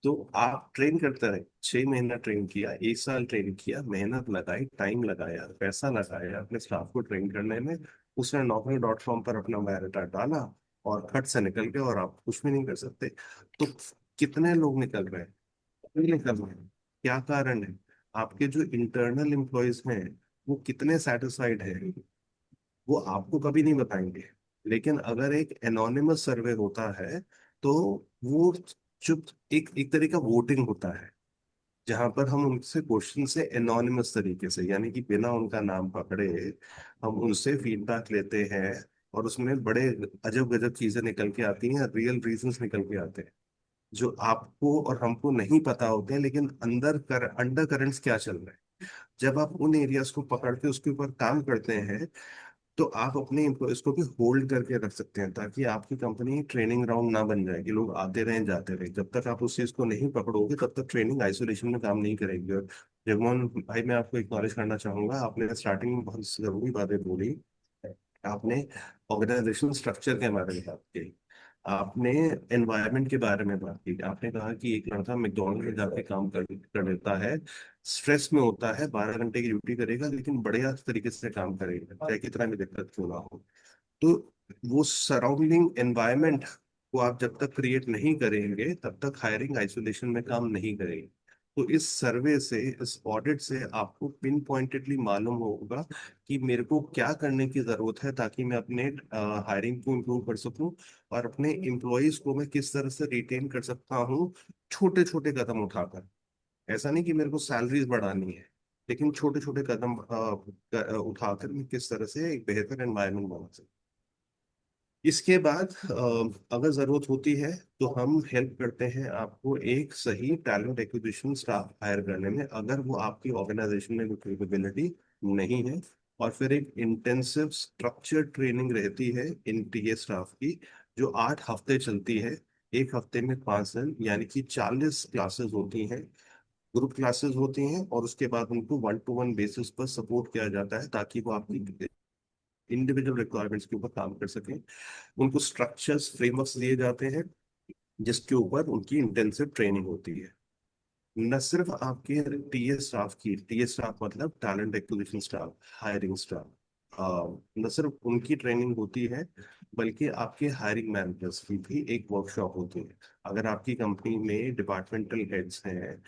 तो आप ट्रेन करते रहे, 6 महीना ट्रेन किया, 1 साल ट्रेन किया, मेहनत लगाई, टाइम लगाया, पैसा लगाया अपने स्टाफ को ट्रेन करने में। उसने Naukri.com पर अपना बायोडाटा डाला और खट से निकल गया, और आप कुछ भी नहीं कर सकते। तो कितने लोग निकल रहे हैं? कोई निकल रहे हैं। क्या कारण है? आपके जो इंटरनल एम्प्लॉयज हैं वो कितने सेटिस्फाइड है, वो आपको कभी नहीं बताएंगे। लेकिन अगर एक एनोनिमस सर्वे होता है, तो वो चुप, एक एक तरह का वोटिंग होता है, जहां पर हम उनसे क्वेश्चन से एनोनिमस तरीके से, यानी कि बिना उनका नाम पकड़े, हम उनसे फीडबैक लेते हैं। और उसमें बड़े अजब गजब चीजें निकल के आती हैं, रियल रीजंस निकल के आते हैं जो आपको और हमको नहीं पता होते हैं, लेकिन अंडर करंट्स क्या चल रहे हैं। जब आप उन एरियाज को पकड़ के उसके ऊपर काम करते हैं, तो आप अपने एम्प्लॉयज को भी होल्ड करके रख सकते हैं, ताकि आपकी कंपनी ट्रेनिंग ग्राउंड ना बन जाए कि लोग आते रहें जाते रहें। जब तक आप उस चीज को नहीं पकड़ोगे तब तक ट्रेनिंग आइसोलेशन में काम नहीं करेगी। और जगमोहन भाई, मैं आपको एक्नॉलेज करना चाहूंगा, आपने स्टार्टिंग में बहुत जरूरी बातें बोली। आपने ऑर्गेनाइजेशन स्ट्रक्चर के बारे में बात की, आपने एनवायरनमेंट के बारे में बात की, आपने कहा कि एक लड़का मैकडोनल्ड में जाके काम कर लेता है, स्ट्रेस में होता है, 12 घंटे की ड्यूटी करेगा, लेकिन बढ़िया तरीके से काम करेगा चाहे कितना भी दिक्कत क्यों ना हो। तो वो सराउंडिंग एनवायरनमेंट को आप जब तक क्रिएट नहीं करेंगे तब तक हायरिंग आइसोलेशन में काम नहीं करेगी। तो इस सर्वे से, इस ऑडिट से आपको पिन पॉइंटेडली मालूम होगा कि मेरे को क्या करने की जरूरत है, ताकि मैं अपने हायरिंग को इम्प्रूव कर सकूं, और अपने एम्प्लॉयज को मैं किस तरह से रिटेन कर सकता हूँ, छोटे छोटे कदम उठाकर। ऐसा नहीं कि मेरे को सैलरीज बढ़ानी है, लेकिन छोटे छोटे कदम उठाकर मैं किस तरह से एक बेहतर एनवायरनमेंट बना सकूं। इसके बाद अगर जरूरत होती है तो हम हेल्प करते हैं आपको एक सही टैलेंट एक्विजिशन स्टाफ हायर करने में, अगर वो आपकी ऑर्गेनाइजेशन में वो कैपेबिलिटी नहीं है। और फिर एक इंटेंसिव स्ट्रक्चर ट्रेनिंग रहती है इन टीए स्टाफ की, जो 8 हफ्ते चलती है। एक हफ्ते में 5 दिन, यानी कि 40 क्लासेस होती हैं, ग्रुप क्लासेस होती हैं, और उसके बाद उनको 1-to-1 बेसिस पर सपोर्ट किया जाता है ताकि वो आपकी इंडिविजुअल रिक्वायरमेंट्स के ऊपर काम कर सकें। उनको स्ट्रक्चर्स फ्रेमवर्क्स दिए जाते हैं जिसके ऊपर उनकी इंटेंसिव ट्रेनिंग होती है। न सिर्फ आपके टीए स्टाफ की, टीए स्टाफ मतलब talent acquisition staff, hiring staff, न सिर्फ उनकी ट्रेनिंग होती है, बल्कि आपके हायरिंग मैनेजर्स की भी एक वर्कशॉप होती है। अगर आपकी कंपनी में डिपार्टमेंटल हेड्स हैं,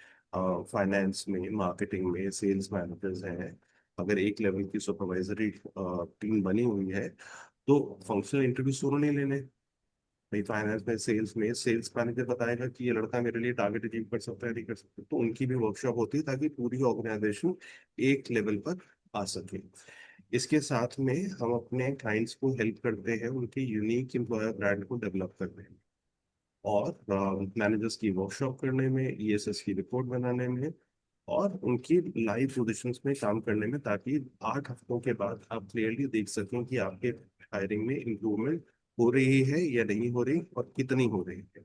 फाइनेंस में, मार्केटिंग में, सेल्स मैनेजर्स हैं, अगर एक लेवल की सुपरवाइजरी टीम बनी हुई है, तो फंक्शनल इंटरव्यू दोनों नहीं लेने। भाई फाइनेंस में, सेल्स में, सेल्स मैनेजर बताएगा कि ये लड़का मेरे लिए टारगेट अचीव कर सकता है, नहीं कर सकता, तो उनकी भी वर्कशॉप होती है ताकि पूरी ऑर्गेनाइजेशन एक लेवल पर आ सके। इसके साथ में हम अपने क्लाइंट्स को हेल्प करते हैं उनके यूनिक एम्प्लॉयर ब्रांड को डेवलप करने में, और मैनेजर्स की वर्कशॉप करने में, ईएसएस की रिपोर्ट बनाने में, और उनकी लाइव पोजीशंस में काम करने में, ताकि 8 हफ्तों के बाद आप क्लियरली देख सकें कि आपके हायरिंग में इंप्रूवमेंट हो रही है या नहीं हो रही, और कितनी हो रही है।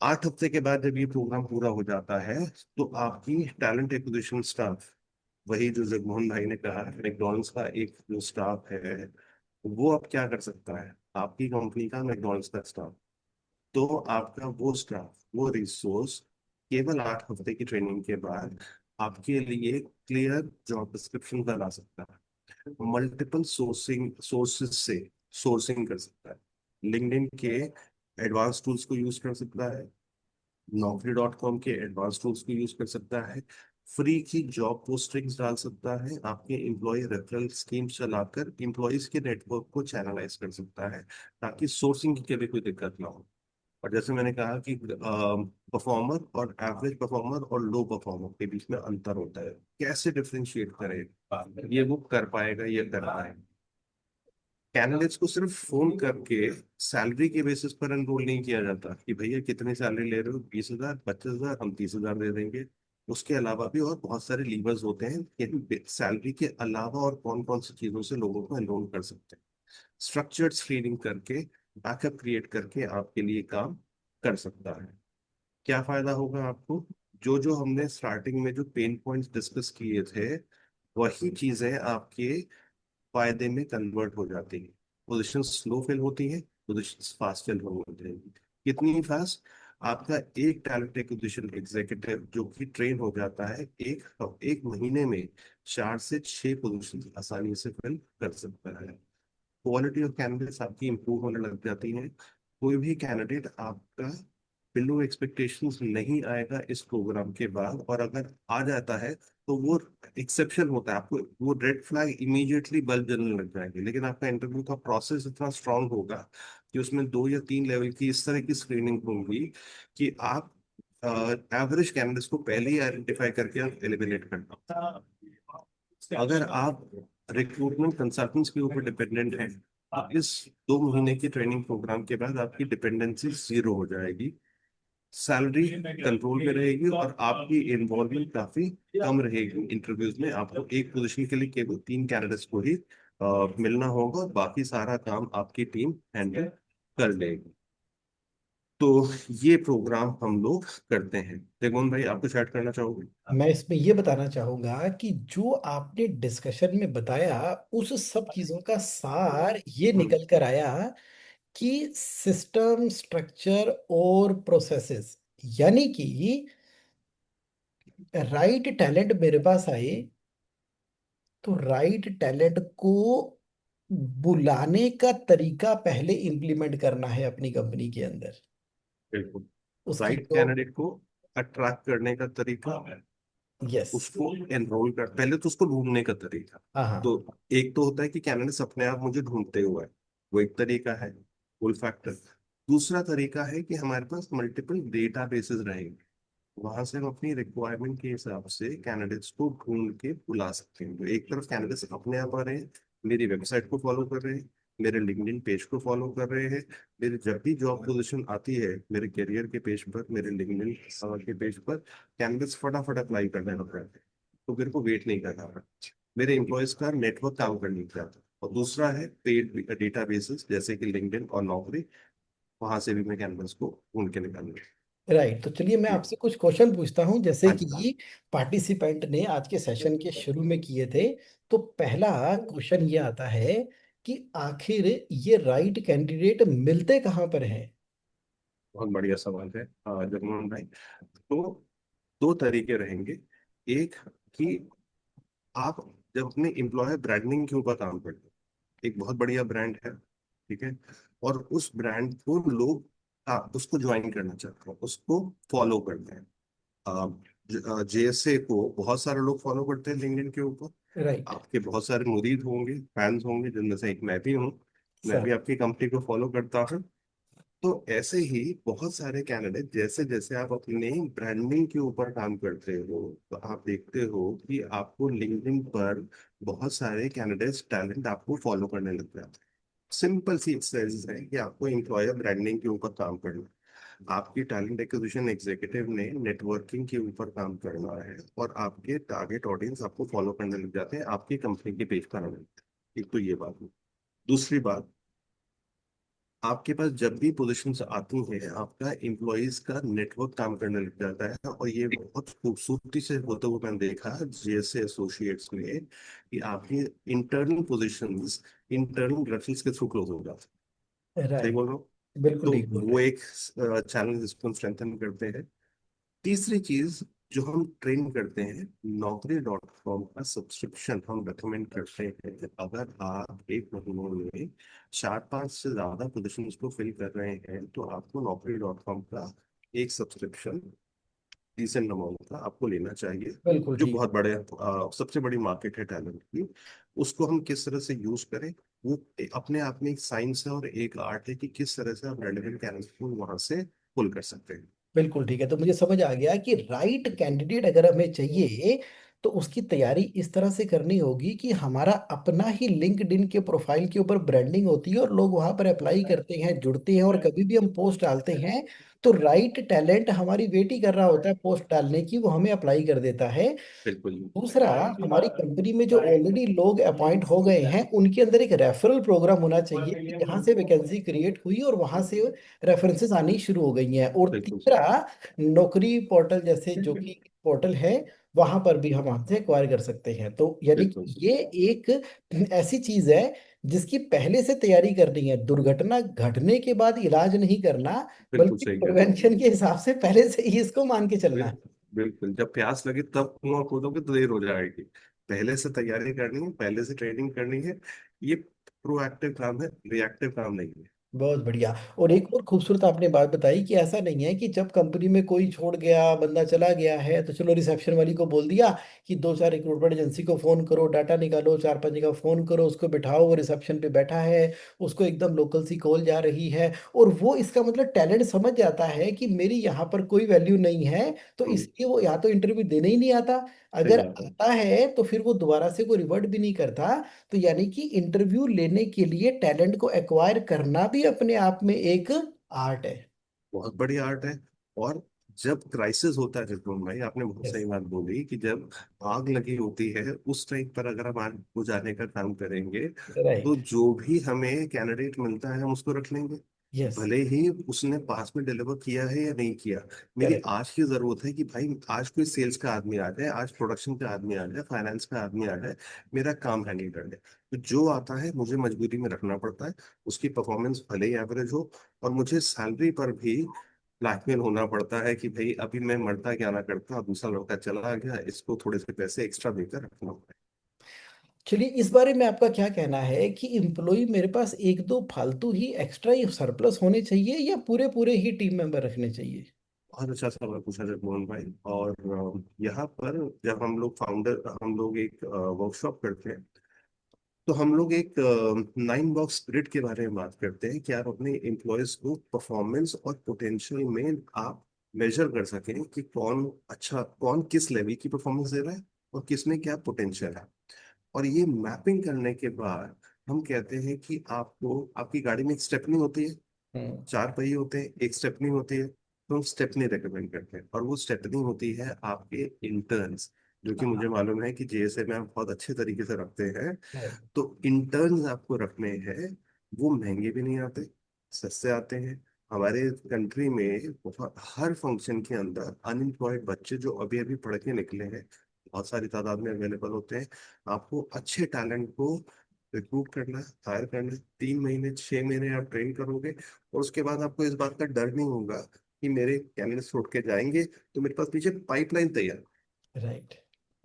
8 हफ्ते के बाद जब ये प्रोग्राम पूरा हो जाता है, तो आपकी टैलेंट एक्विजिशन स्टाफ, वही जो जगमोहन भाई ने कहा, मैकडॉनल्ड्स का एक जो स्टाफ है, वो अब क्या कर सकता है, आपकी कंपनी का मैकडॉनल्ड्स का स्टाफ, तो आपका वो स्टाफ, वो रिसोर्स, केवल 8 हफ्ते की ट्रेनिंग के बाद आपके लिए क्लियर जॉब डिस्क्रिप्शन बना सकता है, मल्टीपल सोर्सिंग सोर्सेज से सोर्सिंग कर सकता है, लिंक्डइन के एडवांस टूल्स को यूज कर सकता है, Naukri.com के एडवांस टूल्स को यूज कर सकता है, फ्री की जॉब पोस्टिंग्स डाल सकता है, आपके एम्प्लॉय रेफरल स्कीम चलाकर एम्प्लॉयज के नेटवर्क को चैनलाइज कर सकता है, ताकि सोर्सिंग की कभी कोई दिक्कत ना हो। और जैसे मैंने कहा कि परफॉर्मर और एवरेज परफॉर्मर और लो परफॉर्मर के बीच में अंतर होता है, कैसे डिफरेंशिएट करें, ये वो कर पाएगा, ये कर पाएगा। कैंडिडेट्स को सिर्फ फोन करके सैलरी के बेसिस पर एनरोल नहीं किया जाता कि भैया कितनी सैलरी ले रहे हो, 20,000, 25,000, हम 30,000 दे देंगे। उसके अलावा भी और बहुत सारे लीवर्स होते हैं कि सैलरी के अलावा और कौन कौन सी चीजों से लोगों को एनरोल कर सकते हैं। स्ट्रक्चर्ड स्क्रीनिंग करके, बैकअप क्रिएट करके आपके लिए काम कर सकता है। क्या फायदा होगा आपको, जो जो हमने स्टार्टिंग में जो पेन पॉइंट्स डिस्कस किए थे, वही चीजें आपके फायदे में कन्वर्ट हो जाती है। पोजीशन स्लो फिल होती है, पोजीशन फास्ट फिल होती है। कितनी फास्ट, आपका एक टैलेंट एक्विजिशन एग्जीक्यूटिव जो कि ट्रेन हो जाता है, एक एक महीने में 4 से 6 पोजीशन आसानी से फिल कर सकता है। क्वालिटी ऑफ कैंडिडेट्स आपकी इंप्रूव होने लग जाती है। कोई भी कैंडिडेट आपका बिलो एक्सपेक्टेशंस नहीं आएगा इस प्रोग्राम के बाद, और अगर आ जाता है तो वो एक्सेप्शन होता है, आपको वो रेड फ्लैग इमीडिएटली बल्ब जलने लग जाएंगे। लेकिन आपका इंटरव्यू का प्रोसेस इतना स्ट्रांग होगा कि उसमें 2 या 3 लेवल की इस तरह की स्क्रीनिंग होगी कि आप एवरेज कैंडिडेट्स को पहले ही आइडेंटिफाई करके आप एलिमिनेट करना। अगर आप रिक्रूटमेंट कंसल्टेंट्स के ऊपर डिपेंडेंट हैं, तो इस 2 महीने की ट्रेनिंग प्रोग्राम के बाद आपकी डिपेंडेंसी जीरो हो जाएगी, सैलरी कंट्रोल में रहेगी, और आपकी इन्वॉल्वमेंट काफी कम रहेगी। इंटरव्यूज में आपको एक पोजीशन के लिए केवल 3 कैंडिडेट्स को ही मिलना होगा, और बाकी सारा काम आपकी टीम हैंडल कर लेगी। तो ये प्रोग्राम हम लोग करते हैं। जगमोहन भाई, आप कुछ ऐड करना चाहोगे? मैं इसमें ये बताना चाहूंगा कि जो आपने डिस्कशन में बताया, उस सब चीजों का सार ये निकल कर आया कि सिस्टम, स्ट्रक्चर और प्रोसेसेस, यानी कि राइट टैलेंट मेरे पास आए तो राइट टैलेंट को बुलाने का तरीका पहले इंप्लीमेंट करना है अपनी कंपनी के अंदर। बिल्कुल। उसकी राइट जो, कैंडिडेट को अट्रैक्ट करने का तरीका, यस, उसको एनरोल कर, पहले तो उसको ढूंढने का तरीका। हाँ हाँ, तो एक तो होता है कि कैंडिडेट्स अपने आप मुझे ढूंढते हुए, वो एक तरीका है, पुल फैक्टर। दूसरा तरीका है कि हमारे पास मल्टीपल डेटा बेसेस रहेंगे, वहां से हम अपनी रिक्वायरमेंट के हिसाब से कैंडिडेट्स को ढूंढ के बुला सकते हैं। तो एक तरफ कैंडिडेट्स अपने आप आ रहे हैं, मेरी वेबसाइट को फॉलो कर रहे हैं, मेरे लिंक्डइन पेज को फॉलो कर रहे हैं। मेरी जब भी जॉब पोजीशन आती है मेरे करियर के पेज पर, मेरे लिंक्डइन के पेज पर, कैंडिडेट्स फटाफट अप्लाई करने लग जाते हैं। तो मेरे को वेट नहीं करना पड़ता, मेरे एम्प्लॉयज का नेटवर्क काम करने लग जाता है। और दूसरा है पेड डेटा बेसिस जैसे कि लिंक्डइन और नौकरी, वहां से भी मैं कैंडिडेट्स को ढूंढ के निकालूंगा। राइट, तो चलिए मैं जी। आपसे कुछ क्वेश्चन पूछता हूं जैसे हाँ जी। कि पार्टिसिपेंट ने आज के सेशन के शुरू में किए थे। तो पहला क्वेश्चन ये आता है कि आखिर ये राइट कैंडिडेट मिलते कहाँ पर हैं। बहुत बढ़िया सवाल है जगमोहन भाई। तो दो तरीके रहेंगे। एक कि आप जब अपने एम्प्लॉयर ब्रांडिंग के ऊपर काम करते हैं, एक बहुत बढ़िया ब्रांड है, ठीक है, और उस ब्रांड को लोग उसको ज्वाइन करना चाहते हैं, उसको फॉलो करते हैं। जेएसए को बहुत सारे लोग फॉलो करते हैं लिंक्डइन के ऊपर। राइट। आपके बहुत सारे मुरीद होंगे, फैंस होंगे, जिनमें से एक मैं भी हूँ। मैं सर। भी आपकी कंपनी को फॉलो करता हूँ। तो ऐसे ही बहुत सारे कैंडिडेट, जैसे जैसे आप अपने ब्रांडिंग के ऊपर काम करते हो, तो आप देखते हो कि आपको लिंक्डइन पर बहुत सारे कैंडिडेट्स टैलेंट आपको फॉलो करने लग जाते हैं। सिंपल सी एक्सरसाइज है कि आपको एम्प्लॉयर ब्रांडिंग के ऊपर काम करना है। आपकी टैलेंट एक्विजिशन एग्जीक्यूटिव ने नेटवर्किंग के ऊपर काम करना है, और आपके टारगेट ऑडियंस आपको फॉलो करने लग जाते हैं, आपकी कंपनी के पेज पर आने लगते हैं। एक तो ये बात है। दूसरी बात, आपके पास जब भी पोजीशंस आती हैं आपका एम्प्लॉयज का नेटवर्क काम करने लग जाता है, और ये बहुत खूबसूरती से होते हुए मैंने देखा जैसे एसोसिएट्स में कि आपकी इंटरनल पोजीशंस इंटरनल रेफरल्स के थ्रू क्लोज हो जाते हैं। सही राइट। बोल रहा हूँ? बिल्कुल तो ठीक बोल वो रहे हैं। एक चैलेंज इसको हम स्ट्रेंथन करते हैं। तीसरी चीज जो हम ट्रेन करते हैं, Naukri.com का सब्सक्रिप्शन हम रेकमेंड करते हैं। अगर आप एक महीने में 4-5 से ज्यादा पोजीशन को फिल कर रहे हैं तो आपको Naukri.com का एक सब्सक्रिप्शन डिसेंट अमाउंट का आपको लेना चाहिए। बिल्कुल जो ठीक। बहुत बड़े सबसे बड़ी मार्केट है टैलेंट की, उसको हम किस तरह से यूज करें, वो अपने आप में एक साइंस है और एक आर्ट है कि किस तरह से आप रेलेवेंट कैंडिडेट को वहां से पुल कर सकते हैं। बिल्कुल ठीक है, तो मुझे समझ आ गया कि राइट कैंडिडेट अगर हमें चाहिए तो उसकी तैयारी इस तरह से करनी होगी कि हमारा अपना ही लिंक्डइन के प्रोफाइल के ऊपर ब्रांडिंग होती है और लोग वहां पर अप्लाई करते हैं, जुड़ते हैं, और कभी भी हम पोस्ट डालते हैं तो राइट टैलेंट हमारी वेट ही कर रहा होता है पोस्ट डालने की, वो हमें अप्लाई कर देता है। बिल्कुल। दूसरा, हमारी कंपनी में जो ऑलरेडी लोग अपॉइंट हो गए हैं उनके अंदर एक रेफरल प्रोग्राम होना चाहिए कि यहाँ से वैकेंसी क्रिएट हुई और वहां से रेफरेंसेस आनी शुरू हो गई हैं। और बिल्कुल सर। तीसरा, नौकरी पोर्टल जैसे जो कि पोर्टल है वहां पर भी हम वहां से एक्वायर कर सकते हैं। तो यानी बिल्कुल कि सर। ये एक ऐसी चीज है जिसकी पहले से तैयारी करनी है, दुर्घटना घटने के बाद इलाज नहीं करना, बिल्कुल बल्कि सही कह रहे हैं। प्रिवेंशन के हिसाब से पहले से ही इसको मान के चलना है। बिल्कुल, जब प्यास लगे तब कुआं खोदोगे तो देर हो जाएगी। पहले से तैयारी करनी है, पहले से ट्रेनिंग करनी है। ये प्रोएक्टिव काम है, रिएक्टिव काम नहीं है। बहुत बढ़िया। और एक और खूबसूरत आपने बात बताई कि ऐसा नहीं है कि जब कंपनी में कोई छोड़ गया, बंदा चला गया है तो चलो रिसेप्शन वाली को बोल दिया कि दो चार रिक्रूटमेंट एजेंसी को फोन करो, डाटा निकालो, चार पांच जगह फोन करो, उसको बिठाओ, वो रिसेप्शन पे बैठा है, उसको एकदम लोकल सी कॉल जा रही है और वो इसका मतलब टैलेंट समझ जाता है कि मेरी यहाँ पर कोई वैल्यू नहीं है, तो हम्म, इसलिए वो यहाँ तो इंटरव्यू देने ही नहीं आता। सही अगर बात है। आता है तो फिर वो दोबारा से कोई रिवर्ट भी नहीं करता। तो यानी कि इंटरव्यू लेने के लिए टैलेंट को एक्वायर करना भी अपने आप में एक आर्ट है। बहुत बड़ी आर्ट है। और जब क्राइसिस होता है जितून भाई, आपने बहुत यस। सही बात बोली कि जब आग लगी होती है उस टाइम पर अगर हम आग बुझाने का काम करेंगे, तो राइट। जो भी हमें कैंडिडेट मिलता है हम उसको रख लेंगे। यस। भले ही उसने पास में डिलीवर किया है या नहीं किया। मेरी करेक्ट। आज की जरूरत है कि भाई आज कोई सेल्स का आदमी आ जाए, आज प्रोडक्शन का आदमी आ जाए, फाइनेंस का आदमी आ जाए, मेरा काम हैंडल कर ले। तो जो आता है मुझे मजबूरी में रखना पड़ता है। उसकी परफॉर्मेंस भले ही एवरेज हो, और मुझे सैलरी पर भी ब्लैकमेल होना पड़ता है कि भाई अभी मैं मरता क्या ना करता, दूसरा लड़का चला गया, इसको थोड़े से पैसे एक्स्ट्रा देकर रखना पड़ता चलिए, इस बारे में आपका क्या कहना है कि एम्प्लॉय मेरे पास एक दो फालतू ही एक्स्ट्रा ही सरप्लस होने चाहिए या पूरे पूरे ही टीम मेंबर रखने चाहिए। है। बहुत अच्छा सवाल पूछा जगमोहन भाई। और यहाँ पर जब हम लोग एक वर्कशॉप करते हैं, तो हम लोग एक 9 बॉक्स ग्रिड के बारे में बात करते हैं कि आप अपने एम्प्लॉयज को परफॉर्मेंस और पोटेंशियल में आप मेजर कर सकें कि कौन किस लेवल की परफॉर्मेंस दे रहा है और किस में क्या पोटेंशियल है। और ये मैपिंग करने के बाद हम कहते हैं कि आपको आपकी गाड़ी में एक स्टेपनी होती है, हम्म। चार पहिए होते हैं, एक स्टेपनी होती है, तो हम स्टेपनी रेकमेंड करते हैं। और वो स्टेपनी होती है आपके इंटर्न्स, जो कि मुझे हाँ। मालूम है कि जेएसए में आप बहुत अच्छे तरीके से रखते हैं। राइट। तो इंटर्न्स आपको रखने हैं, वो महंगे भी नहीं आते, सस्ते आते हैं। हमारे कंट्री में बहुत हर फंक्शन के अंदर अनएम्प्लॉयड बच्चे जो अभी अभी पढ़ के निकले हैं बहुत सारी तादाद में अवेलेबल होते हैं। आपको अच्छे टैलेंट को रिक्रूट करना है, हायर करना है, 3 महीने 6 महीने आप ट्रेन करोगे, और उसके बाद आपको इस बात का डर नहीं होगा कि मेरे कैंडिडेट छोड़ के जाएंगे, तो मेरे पास पीछे पाइपलाइन तैयार। राइट।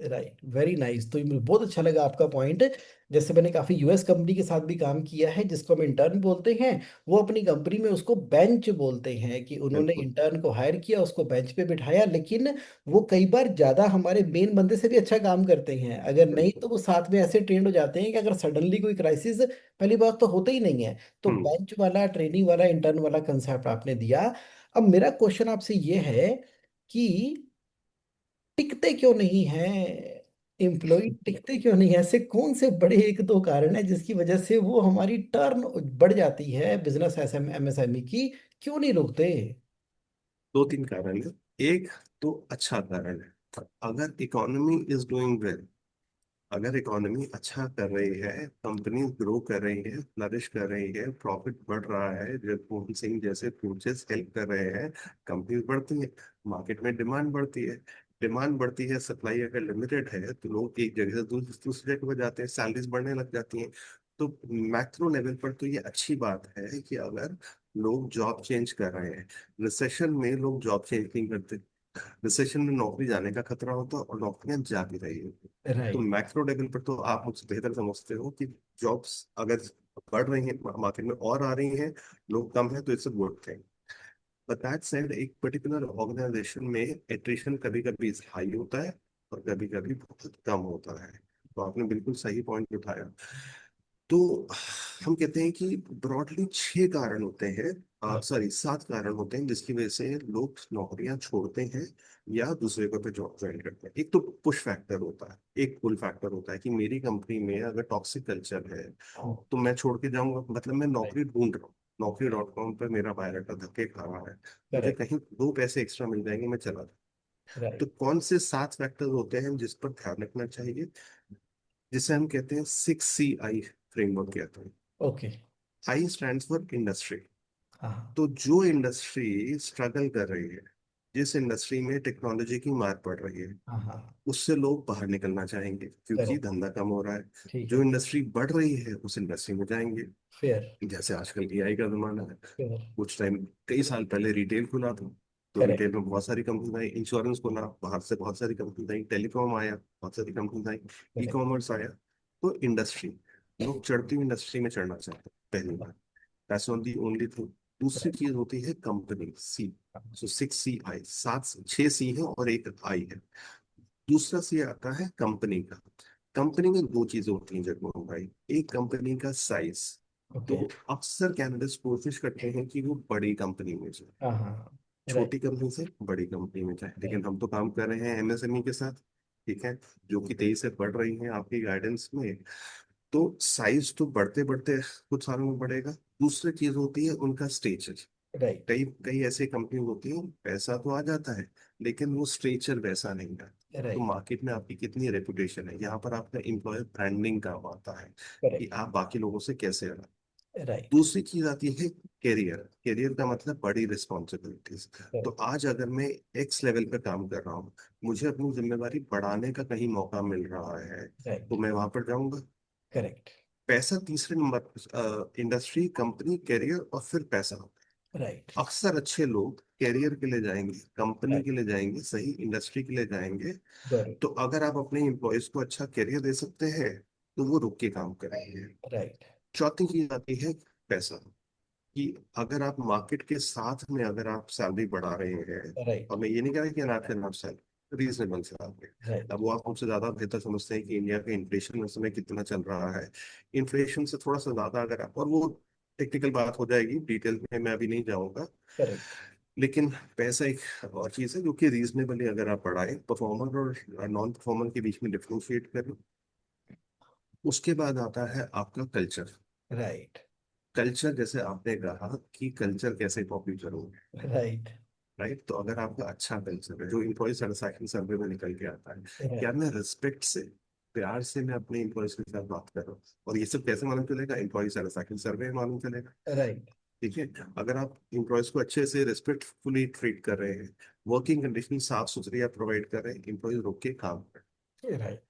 Right, very nice. तो ये मुझे बहुत अच्छा लगा आपका पॉइंट। जैसे मैंने काफी यूएस कंपनी के साथ भी काम किया है, जिसको हम इंटर्न बोलते हैं। वो अपनी कंपनी में उसको बेंच बोलते हैं, कि उन्होंने बिल्कुल। इंटर्न को हायर किया, उसको बेंच पे बिठाया, लेकिन वो कई बार ज्यादा हमारे मेन बंदे से भी अच्छा काम करते हैं। अगर नहीं बिल्कुल। तो वो साथ में ऐसे ट्रेंड हो जाते हैं कि अगर सडनली कोई क्राइसिस, पहली बात तो होता ही नहीं है। तो हम्म। बेंच वाला, ट्रेनिंग वाला, इंटर्न वाला कंसेप्ट आपने दिया। अब मेरा क्वेश्चन आपसे ये है कि टिकते क्यों नहीं है एम्प्लॉय, टिकते क्यों नहीं है? ऐसे कौन से बड़े एक दो कारण है जिसकी वजह से वो हमारी टर्न बढ़ जाती है बिजनेस एमएसएमई की, क्यों नहीं रुकते? दो तीन कारण है। एक तो अच्छा कारण है, अगर इकोनॉमी इज डूइंग वेल, अगर इकोनॉमी अच्छा कर रही है, कंपनी ग्रो कर रही है, फ्लरिश कर रही है, प्रॉफिट बढ़ रहा है, जयपुर सिंह जैसे फ्यूचर्स हेल्प कर रहे हैं, कंपनीज बढ़ती है, मार्केट में डिमांड बढ़ती है। डिमांड बढ़ती है, सप्लाई अगर लिमिटेड है, तो लोग एक जगह से दूसरी जगह पर जाते हैं, सैलरीज बढ़ने लग जाती हैं। तो मैक्रो लेवल पर तो ये अच्छी बात है कि अगर लोग जॉब चेंज कर रहे हैं। रिसेशन में लोग जॉब चेंज नहीं करते, रिसेशन में नौकरी जाने का खतरा होता है और नौकरियां जा भी रही होती। तो राइट। मैक्रो लेवल पर तो आप मुझसे बेहतर समझते हो कि जॉब्स अगर बढ़ रही हैं मार्केट में और आ रही हैं, लोग कम है, तो it's a good thing. But that said, एक पर्टिकुलर ऑर्गेनाइजेशन में एट्रिशन कभी कभी हाई होता है और कभी कभी बहुत कम होता है। तो आपने बिल्कुल सही पॉइंट उठाया। तो हम कहते हैं कि ब्रॉडली 6 कारण होते हैं, हाँ। सॉरी 7 कारण होते हैं जिसकी वजह से लोग नौकरियां छोड़ते हैं या दूसरे को पे जॉब ज्वाइन करते हैं। एक तो पुश फैक्टर होता है, एक पुल फैक्टर होता है कि मेरी कंपनी में अगर टॉक्सिक कल्चर है तो मैं छोड़ के जाऊंगा, मतलब मैं राइट। नौकरी ढूंढ रहा हूँ, नौकरी.com पे मेरा बायोडाटा धक्के खा रहा है, मुझे करेक्ट। कहीं 2 पैसे एक्स्ट्रा मिल जाएंगे, मैं चला जाऊँ। तो राइट। कौन से 7 फैक्टर्स होते हैं जिस पर ध्यान रखना चाहिए, जिसे हम कहते हैं 6CI फ्रेमवर्क कहते हैं। Okay. I stand for industry. हाँ। तो जो इंडस्ट्री स्ट्रगल कर रही है, जिस इंडस्ट्री में टेक्नोलॉजी की मार पड़ रही है, हाँ। हाँ। उससे लोग बाहर निकलना चाहेंगे क्योंकि करेक्ट। धंधा कम हो रहा है। ठीक जो है। इंडस्ट्री बढ़ रही है उस इंडस्ट्री में जाएंगे। फेयर। जैसे आजकल एआई का जमाना है। फेयर। कुछ टाइम, कई साल पहले रिटेल खुला था, तो करेक्ट। रिटेल में बहुत सारी कंपनी आई, इंश्योरेंस खुला, बाहर से बहुत सारी कंपनी आई, टेलीकॉम आया, बहुत सारी कंपनी आई, ई करेक्ट। कॉमर्स आया। तो इंडस्ट्री, लोग चढ़ती हुई इंडस्ट्री में चढ़ना चाहते हैं पहली बार। That's not the only thing. दूसरी चीज होती है कंपनी, सी। सो 6CI, 6 सी है और एक आई है। दूसरा सी आता है कंपनी का। कंपनी में दो चीजें होती हैं जगमोहन भाई, एक कंपनी का साइज। तो ओके। अक्सर कैंडिडेट्स कोशिश करते हैं कि वो बड़ी कंपनी में जाए, हाँ। हाँ। राइट। छोटी कंपनी से बड़ी कंपनी में जाए, लेकिन राइट। हम तो काम कर रहे हैं एमएसएमई के साथ, ठीक है, जो कि तेजी से बढ़ रही है आपकी गाइडेंस में। तो साइज तो बढ़ते बढ़ते कुछ सालों में बढ़ेगा। दूसरी चीज होती है उनका स्टेचर। राइट। कई कई ऐसे कंपनी होती है, पैसा तो आ जाता है लेकिन वो स्ट्रेचर वैसा नहीं है। तो राइट। मार्केट में आपकी कितनी रेपुटेशन है, यहाँ पर आपका एम्प्लॉयर ब्रांडिंग काम आता है कि करेक्ट। आप बाकी लोगों से कैसे अलग। राइट। दूसरी चीज आती है करियर। करियर का मतलब बड़ी रिस्पॉन्सिबिलिटीज। तो करेक्ट। आज अगर मैं एक्स लेवल पे काम कर रहा हूँ, मुझे अपनी जिम्मेवारी बढ़ाने का कहीं मौका मिल रहा है, तो राइट। मैं वहां पर जाऊंगा। करेक्ट। पैसा तीसरे नंबर, इंडस्ट्री, कंपनी, करियर और फिर पैसा। राइट। अक्सर अच्छे लोग कैरियर के लिए जाएंगे, कंपनी राइट। के लिए जाएंगे, सही इंडस्ट्री के लिए जाएंगे। गॉट तो इट। अगर आप अपने एम्प्लॉयज को अच्छा कैरियर दे सकते हैं, तो वो रुक के काम करेंगे। राइट। चौथी चीज आती है पैसा, कि अगर आप मार्केट के साथ में अगर आप सैलरी बढ़ा रहे हैं, राइट। और मैं ये नहीं कह रहा कि अनाप शनाप सैलरी, रीजनेबल सैलरी। राइट। अब वो आप हमसे ज्यादा बेहतर समझते हैं कि इंडिया का इन्फ्लेशन इस समय कितना चल रहा है। इन्फ्लेशन से थोड़ा सा ज्यादा अगर आप, और वो टेक्निकल बात हो जाएगी, डिटेल में मैं अभी नहीं जाऊंगा। करेक्ट। लेकिन पैसा एक और चीज है जो कि रीजनेबली अगर आप बढ़ाएं, परफॉर्मर और नॉन परफॉर्मर के बीच में डिफ्रेंशिएट करें। उसके बाद आता है आपका कल्चर। राइट। कल्चर, जैसे आपने कहा कि कल्चर कैसे कॉपी करोगे, राइट। राइट? तो अगर आपका अच्छा कल्चर है जो इम्प्लॉय सेटिस्फैक्शन सर्वे में निकल के आता है, क्या राइट। मैं रिस्पेक्ट से, प्यार से मैं अपने इम्प्लॉयज के साथ बात कर रहा हूँ, और ये सब कैसे मालूम चलेगा? इम्प्लॉय सेटिस्फैक्शन सर्वे में मालूम चलेगा। राइट। ठीक है। अगर आप इम्प्लॉयज को अच्छे से रिस्पेक्टफुली ट्रीट कर रहे हैं, वर्किंग कंडीशन साफ सुथरी आप प्रोवाइड कर रहे हैं, इम्प्लॉय रुक के काम कर। राइट।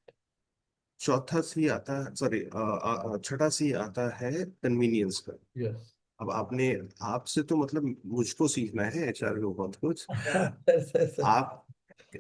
चौथा सी आता है, सॉरी, छठा सी आता है कन्वीनियंस का। यस। अब आपने, आपसे तो मतलब मुझको सीखना है एचआर में बहुत कुछ। आप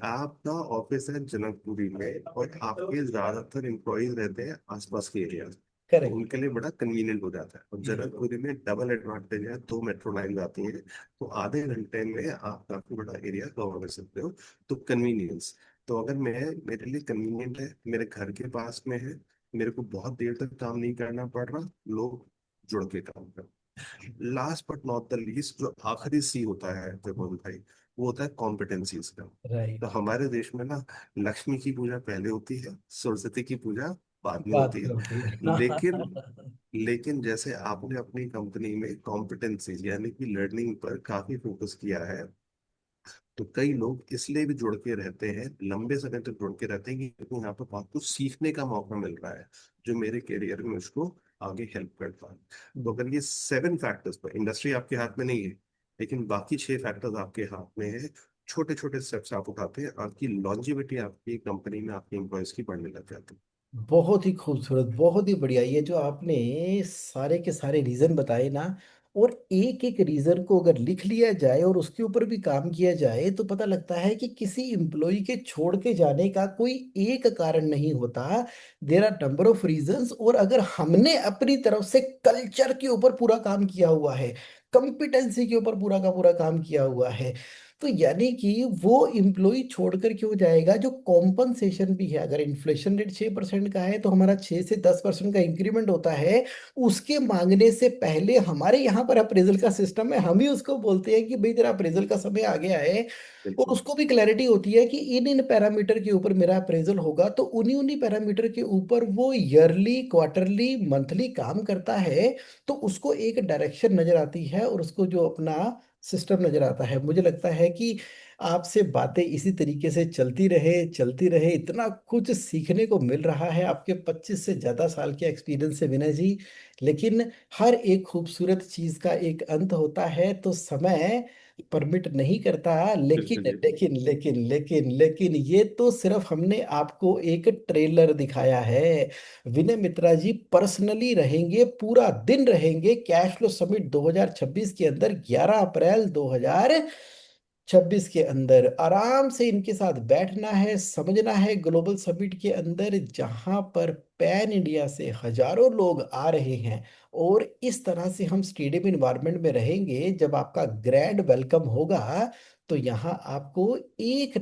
आपका ऑफिस है जनकपुरी में, और आपके ज्यादातर एम्प्लॉयज रहते हैं आसपास के एरिया, तो करेक्ट। उनके लिए बड़ा कन्वीनियंट हो जाता है। और जनकपुरी में डबल एडवांटेज है, दो मेट्रो लाइन जाती है, तो आधे घंटे में आप काफी बड़ा एरिया कवर कर सकते हो। तो कन्वीनियंस, तो अगर मैं, मेरे लिए कन्वीनियंट है, मेरे घर के पास में है, मेरे को बहुत देर तक काम नहीं करना पड़ रहा, लोग जुड़ के काम कर। Last but not the least, जो आखिरी सी होता है जगमोहन भाई, वो होता है कॉम्पिटेंसीज का। तो राइट। हमारे देश में ना, लक्ष्मी की पूजा पहले होती है, सरस्वती की पूजा बाद में बात होती है। होती है। लेकिन लेकिन जैसे आपने अपनी कंपनी में कॉम्पिटेंसीज यानी कि लर्निंग पर काफी फोकस किया है, तो कई लोग इसलिए भी जुड़ के रहते हैं, लंबे समय तक जुड़ के रहते हैं, कि क्योंकि यहाँ पर बहुत कुछ सीखने का मौका मिल रहा है जो मेरे करियर में उसको आगे हेल्प करता है। तो अगर ये 7 फैक्टर्स पर, इंडस्ट्री आपके हाथ में नहीं है, लेकिन बाकी 6 फैक्टर्स आपके हाथ में है, छोटे छोटे स्टेप्स आप उठाते हैं, आपकी लॉन्जिविटी आपकी कंपनी में आपके एम्प्लॉयज की बढ़ने लग जाती बहुत ही खूबसूरत, बहुत ही बढ़िया। ये जो आपने सारे के सारे रीजन बताए ना, और एक एक रीजन को अगर लिख लिया जाए और उसके ऊपर भी काम किया जाए, तो पता लगता है कि किसी एम्प्लॉय के छोड़ के जाने का कोई एक कारण नहीं होता। There are number of reasons. और अगर हमने अपनी तरफ से कल्चर के ऊपर पूरा काम किया हुआ है, कंपिटेंसी के ऊपर पूरा का पूरा काम किया हुआ है, तो यानी कि वो इम्प्लॉय छोड़कर क्यों जाएगा? जो कॉम्पनसेशन भी है, अगर इन्फ्लेशन रेट 6% का है, तो हमारा 6 से 10% का इंक्रीमेंट होता है। उसके मांगने से पहले हमारे यहाँ पर अप्रेजल का सिस्टम है, हम ही उसको बोलते हैं कि भाई तेरा अप्रेजल का समय आ गया है। और है। उसको भी क्लैरिटी होती है कि इन इन पैरामीटर के ऊपर मेरा अप्रेजल होगा, तो उन्हीं उन्हीं पैरामीटर के ऊपर वो ईयरली, क्वार्टरली, मंथली काम करता है। तो उसको एक डायरेक्शन नजर आती है, और उसको जो अपना सिस्टम नजर आता है। मुझे लगता है कि आपसे बातें इसी तरीके से चलती रहे, इतना कुछ सीखने को मिल रहा है आपके 25 से ज्यादा साल के एक्सपीरियंस से विनय जी। लेकिन हर एक खूबसूरत चीज का एक अंत होता है, तो समय परमिट नहीं करता। लेकिन बिल्कुल। लेकिन लेकिन लेकिन लेकिन ये तो सिर्फ हमने आपको एक ट्रेलर दिखाया है। विनय मित्रा जी पर्सनली रहेंगे, पूरा दिन रहेंगे कैश फ्लो समिट 2026 के अंदर, 11 अप्रैल 2026 के अंदर। आराम से इनके साथ बैठना है, समझना है ग्लोबल समिट के अंदर, जहां पर पैन इंडिया से हजारों लोग आ रहे हैं। और इस तरह से हम स्टेडियम इन्वायरमेंट में रहेंगे, जब आपका ग्रैंड वेलकम होगा, तो यहाँ आपको एक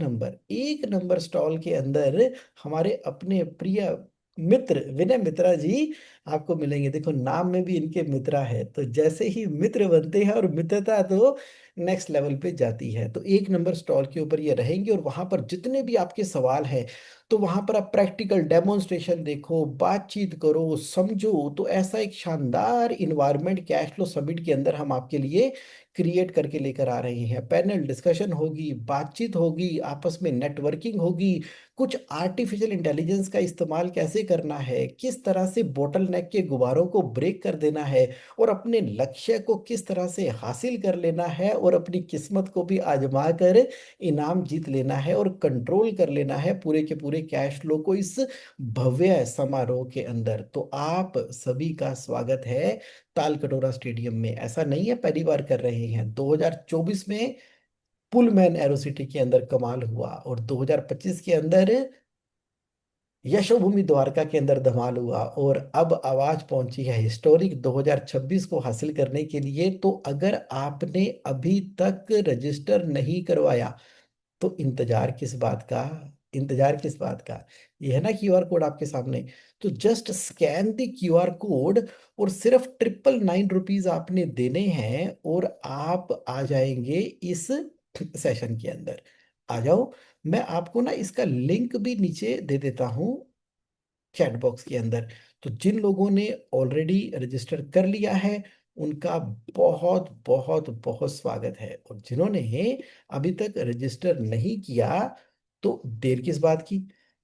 नंबर स्टॉल के अंदर हमारे अपने प्रिय मित्र विनय मित्रा जी आपको मिलेंगे। देखो नाम में भी इनके मित्रा है, तो जैसे ही मित्र बनते हैं और मित्रता तो नेक्स्ट लेवल पे जाती है। तो एक नंबर स्टॉल के ऊपर ये रहेंगे, और वहां पर जितने भी आपके सवाल हैं, तो वहां पर आप प्रैक्टिकल डेमोन्स्ट्रेशन देखो, बातचीत करो, समझो। तो ऐसा एक शानदार इन्वायरमेंट कैश फ्लो समिट के अंदर हम आपके लिए क्रिएट करके लेकर आ रहे हैं। पैनल डिस्कशन होगी, बातचीत होगी, आपस में नेटवर्किंग होगी, कुछ आर्टिफिशियल इंटेलिजेंस का इस्तेमाल कैसे करना है, किस तरह से बोटल नेक के गुबारों को ब्रेक कर देना है, और अपने लक्ष्य को किस तरह से हासिल कर लेना है, और अपनी किस्मत को भी आजमा कर इनाम जीत लेना है, और कंट्रोल कर लेना है पूरे के पूरे कैश फ्लो को इस भव्य समारोह के अंदर। तो आप सभी का स्वागत है ताल कटोरा स्टेडियम में। ऐसा नहीं है पहली बार कर रहे हैं, 2024 में पुलमैन एरोसिटी के अंदर कमाल हुआ, और 2025 के अंदर यशोभूमि द्वारका के अंदर धमाल हुआ, और अब आवाज पहुंची है हिस्टोरिक 2026 को हासिल करने के लिए। तो अगर आपने अभी तक रजिस्टर नहीं करवाया, तो इंतजार किस बात का? इंतजार किस बात का? ये है ना क्यूआर कोड आपके सामने। तो just scan the QR code और सिर्फ 999 रुपीज आपने देने हैं और आप आ जाएंगे इस सेशन के अंदर। आ जाओ। मैं आपको ना इसका लिंक भी नीचे दे देता हूँ चैट बॉक्स के अंदर। तो जिन लोगों ने ऑलरेडी रजिस्टर कर लिया है उनका बहुत बहुत बहुत स्वागत है, और जिन्होंने अभी तक रजिस्टर नहीं किया तो देर किस बात की।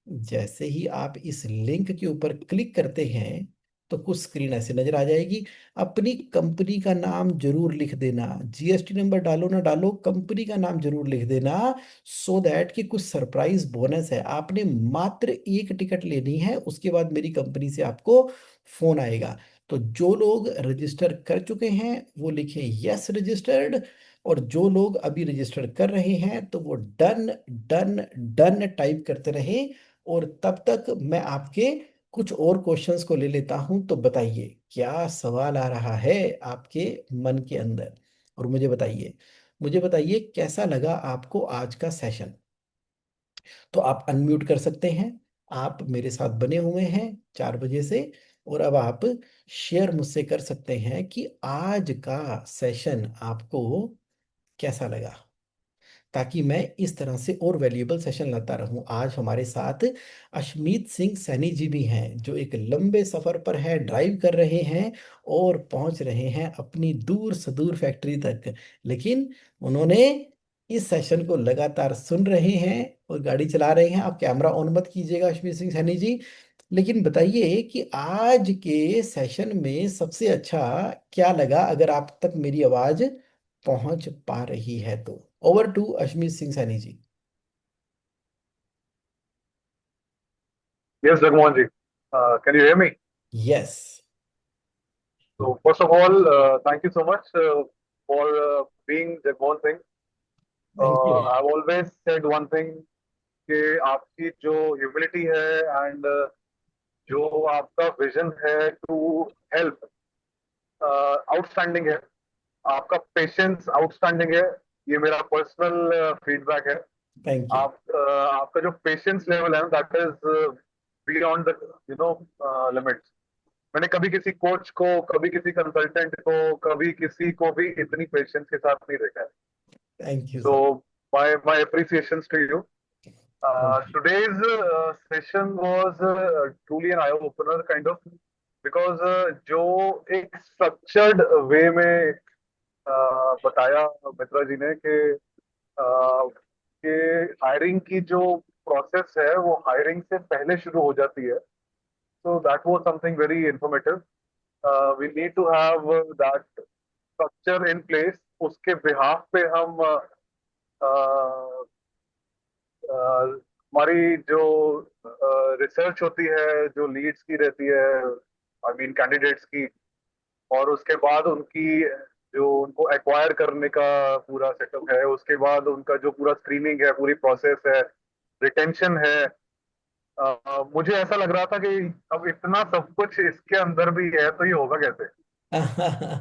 जैसे ही आप इस लिंक के ऊपर क्लिक करते हैं तो कुछ स्क्रीन ऐसे नजर आ जाएगी। अपनी कंपनी का नाम जरूर लिख देना, जीएसटी नंबर डालो ना डालो, कंपनी का नाम जरूर लिख देना, सो दैट कि कुछ सरप्राइज बोनस है। आपने मात्र एक टिकट लेनी है, उसके बाद मेरी कंपनी से आपको फोन आएगा। तो जो लोग रजिस्टर कर चुके हैं वो लिखें यस रजिस्टर्ड, और जो लोग अभी रजिस्टर कर रहे हैं तो वो डन डन डन टाइप करते रहे। और तब तक मैं आपके कुछ और क्वेश्चंस को ले लेता हूं। तो बताइए क्या सवाल आ रहा है आपके मन के अंदर, और मुझे बताइए कैसा लगा आपको आज का सेशन। तो आप अनम्यूट कर सकते हैं। आप मेरे साथ बने हुए हैं 4 बजे से, और अब आप शेयर मुझसे कर सकते हैं कि आज का सेशन आपको कैसा लगा, ताकि मैं इस तरह से और वैल्यूएबल सेशन लाता रहूं। आज हमारे साथ अशमीत सिंह सैनी जी भी हैं, जो एक लंबे सफर पर है, ड्राइव कर रहे हैं और पहुंच रहे हैं अपनी दूर सुदूर फैक्ट्री तक। लेकिन उन्होंने इस सेशन को लगातार सुन रहे हैं और गाड़ी चला रहे हैं। आप कैमरा ऑन मत कीजिएगा अशमीत सिंह सैनी जी। लेकिन बताइए कि आज के सेशन में सबसे अच्छा क्या लगा, अगर आप तक मेरी आवाज पहुंच पा रही है तो। Over to Ashmeet Singh Saini ji. Yes, Jagmohan ji. Can you hear me? Yes. So, first of all, thank you so much for being Jagmohan Singh. Thank you. I've always said one thing कि आपकी जो ह्यूमिलिटी है एंड जो आपका vision है to help outstanding है. आपका patience outstanding है. ये मेरा पर्सनल फीडबैक है. Thank you. आपका जो पेशेंस लेवल है that is beyond the limits. मैंने कभी किसी कोच को, कभी किसी कंसल्टेंट को, कभी किसी को भी इतनी पेशेंस के साथ नहीं देखा है. Thank you so sir. My appreciations to you. Thank you. Today's session was truly an eye opener kind of, because जो एक स्ट्रक्चर्ड वे में बताया मित्रा जी ने कि हायरिंग की जो प्रोसेस है वो हायरिंग से पहले शुरू हो जाती है. So that was something very informative. We need to have that structure in place. उसके behalf पे हम हमारी जो रिसर्च होती है, जो लीड्स की रहती है, आई मीन कैंडिडेट्स की, और उसके बाद उनकी जो उनको एक्वायर करने का पूरा सेटअप है, उसके बाद उनका जो पूरा स्क्रीनिंग है, पूरी प्रोसेस है, रिटेंशन है. मुझे ऐसा लग रहा था कि अब इतना सब कुछ इसके अंदर भी है तो ये होगा कैसे.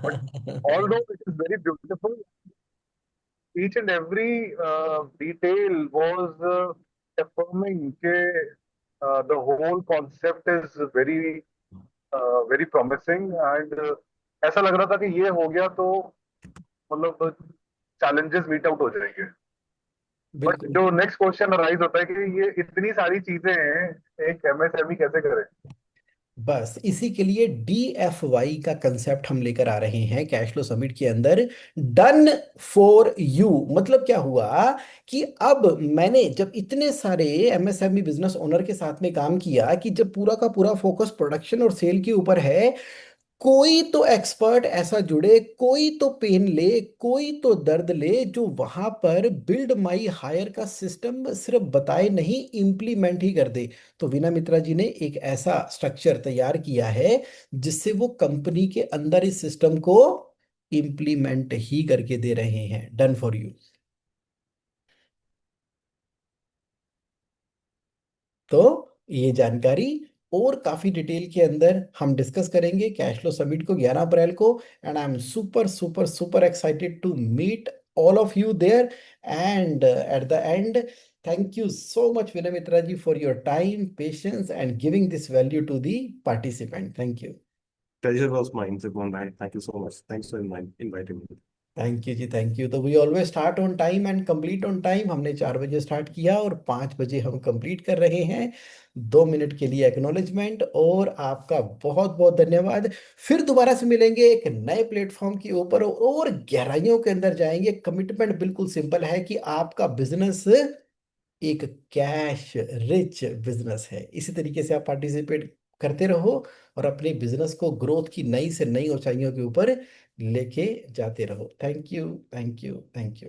बट ऑल दो it is very beautiful. Each and every detail was affirming that the whole concept is very promising, and ऐसा लग रहा था कि ये हो गया तो मतलब challenges meet out हो जाएंगे. बट बिल्कुल। जो नेक्स्ट क्वेश्चन अराइज होता है कि ये इतनी सारी चीजें हैं, एक एमएसएमई कैसे करे. बस इसी के लिए DFY का कंसेप्ट हम लेकर आ रहे हैं कैश फ्लो समिट के अंदर। डन फॉर यू मतलब क्या हुआ कि अब मैंने जब इतने सारे MSME बिजनेस ओनर के साथ में काम किया कि जब पूरा का पूरा फोकस प्रोडक्शन और सेल के ऊपर है, कोई तो एक्सपर्ट ऐसा जुड़े, कोई तो पेन ले, कोई तो दर्द ले, जो वहां पर बिल्ड माई हायर का सिस्टम सिर्फ बताए नहीं इम्प्लीमेंट ही कर दे। तो वीना मित्रा जी ने एक ऐसा स्ट्रक्चर तैयार किया है जिससे वो कंपनी के अंदर इस सिस्टम को इम्प्लीमेंट ही करके दे रहे हैं। Done for you. तो ये जानकारी और काफी डिटेल के अंदर हम डिस्कस करेंगे कैश फ्लो समिट को 11 अप्रैल को। And I am super super super excited to meet all of you there. And at the end, Thank you so much, Vinay Mitra ji, for your time, patience, and giving this value to the participant. Thank you. Pleasure was mine, Tripon. Thank you so much. Thanks for inviting me. Thank you ji, thank you. तो we always start on time and complete on time. हमने 4 बजे start किया और 5 बजे हम complete कर रहे हैं। 2 मिनट के लिए एक्नॉलेजमेंट, और आपका बहुत बहुत धन्यवाद। फिर दोबारा से मिलेंगे एक नए प्लेटफॉर्म के ऊपर और गहराइयों के अंदर जाएंगे। कमिटमेंट बिल्कुल सिंपल है कि आपका बिजनेस एक कैश रिच बिजनेस है। इसी तरीके से आप पार्टिसिपेट करते रहो और अपने बिजनेस को ग्रोथ की नई से नई ऊंचाइयों के ऊपर लेके जाते रहो। Thank you, thank you, thank you.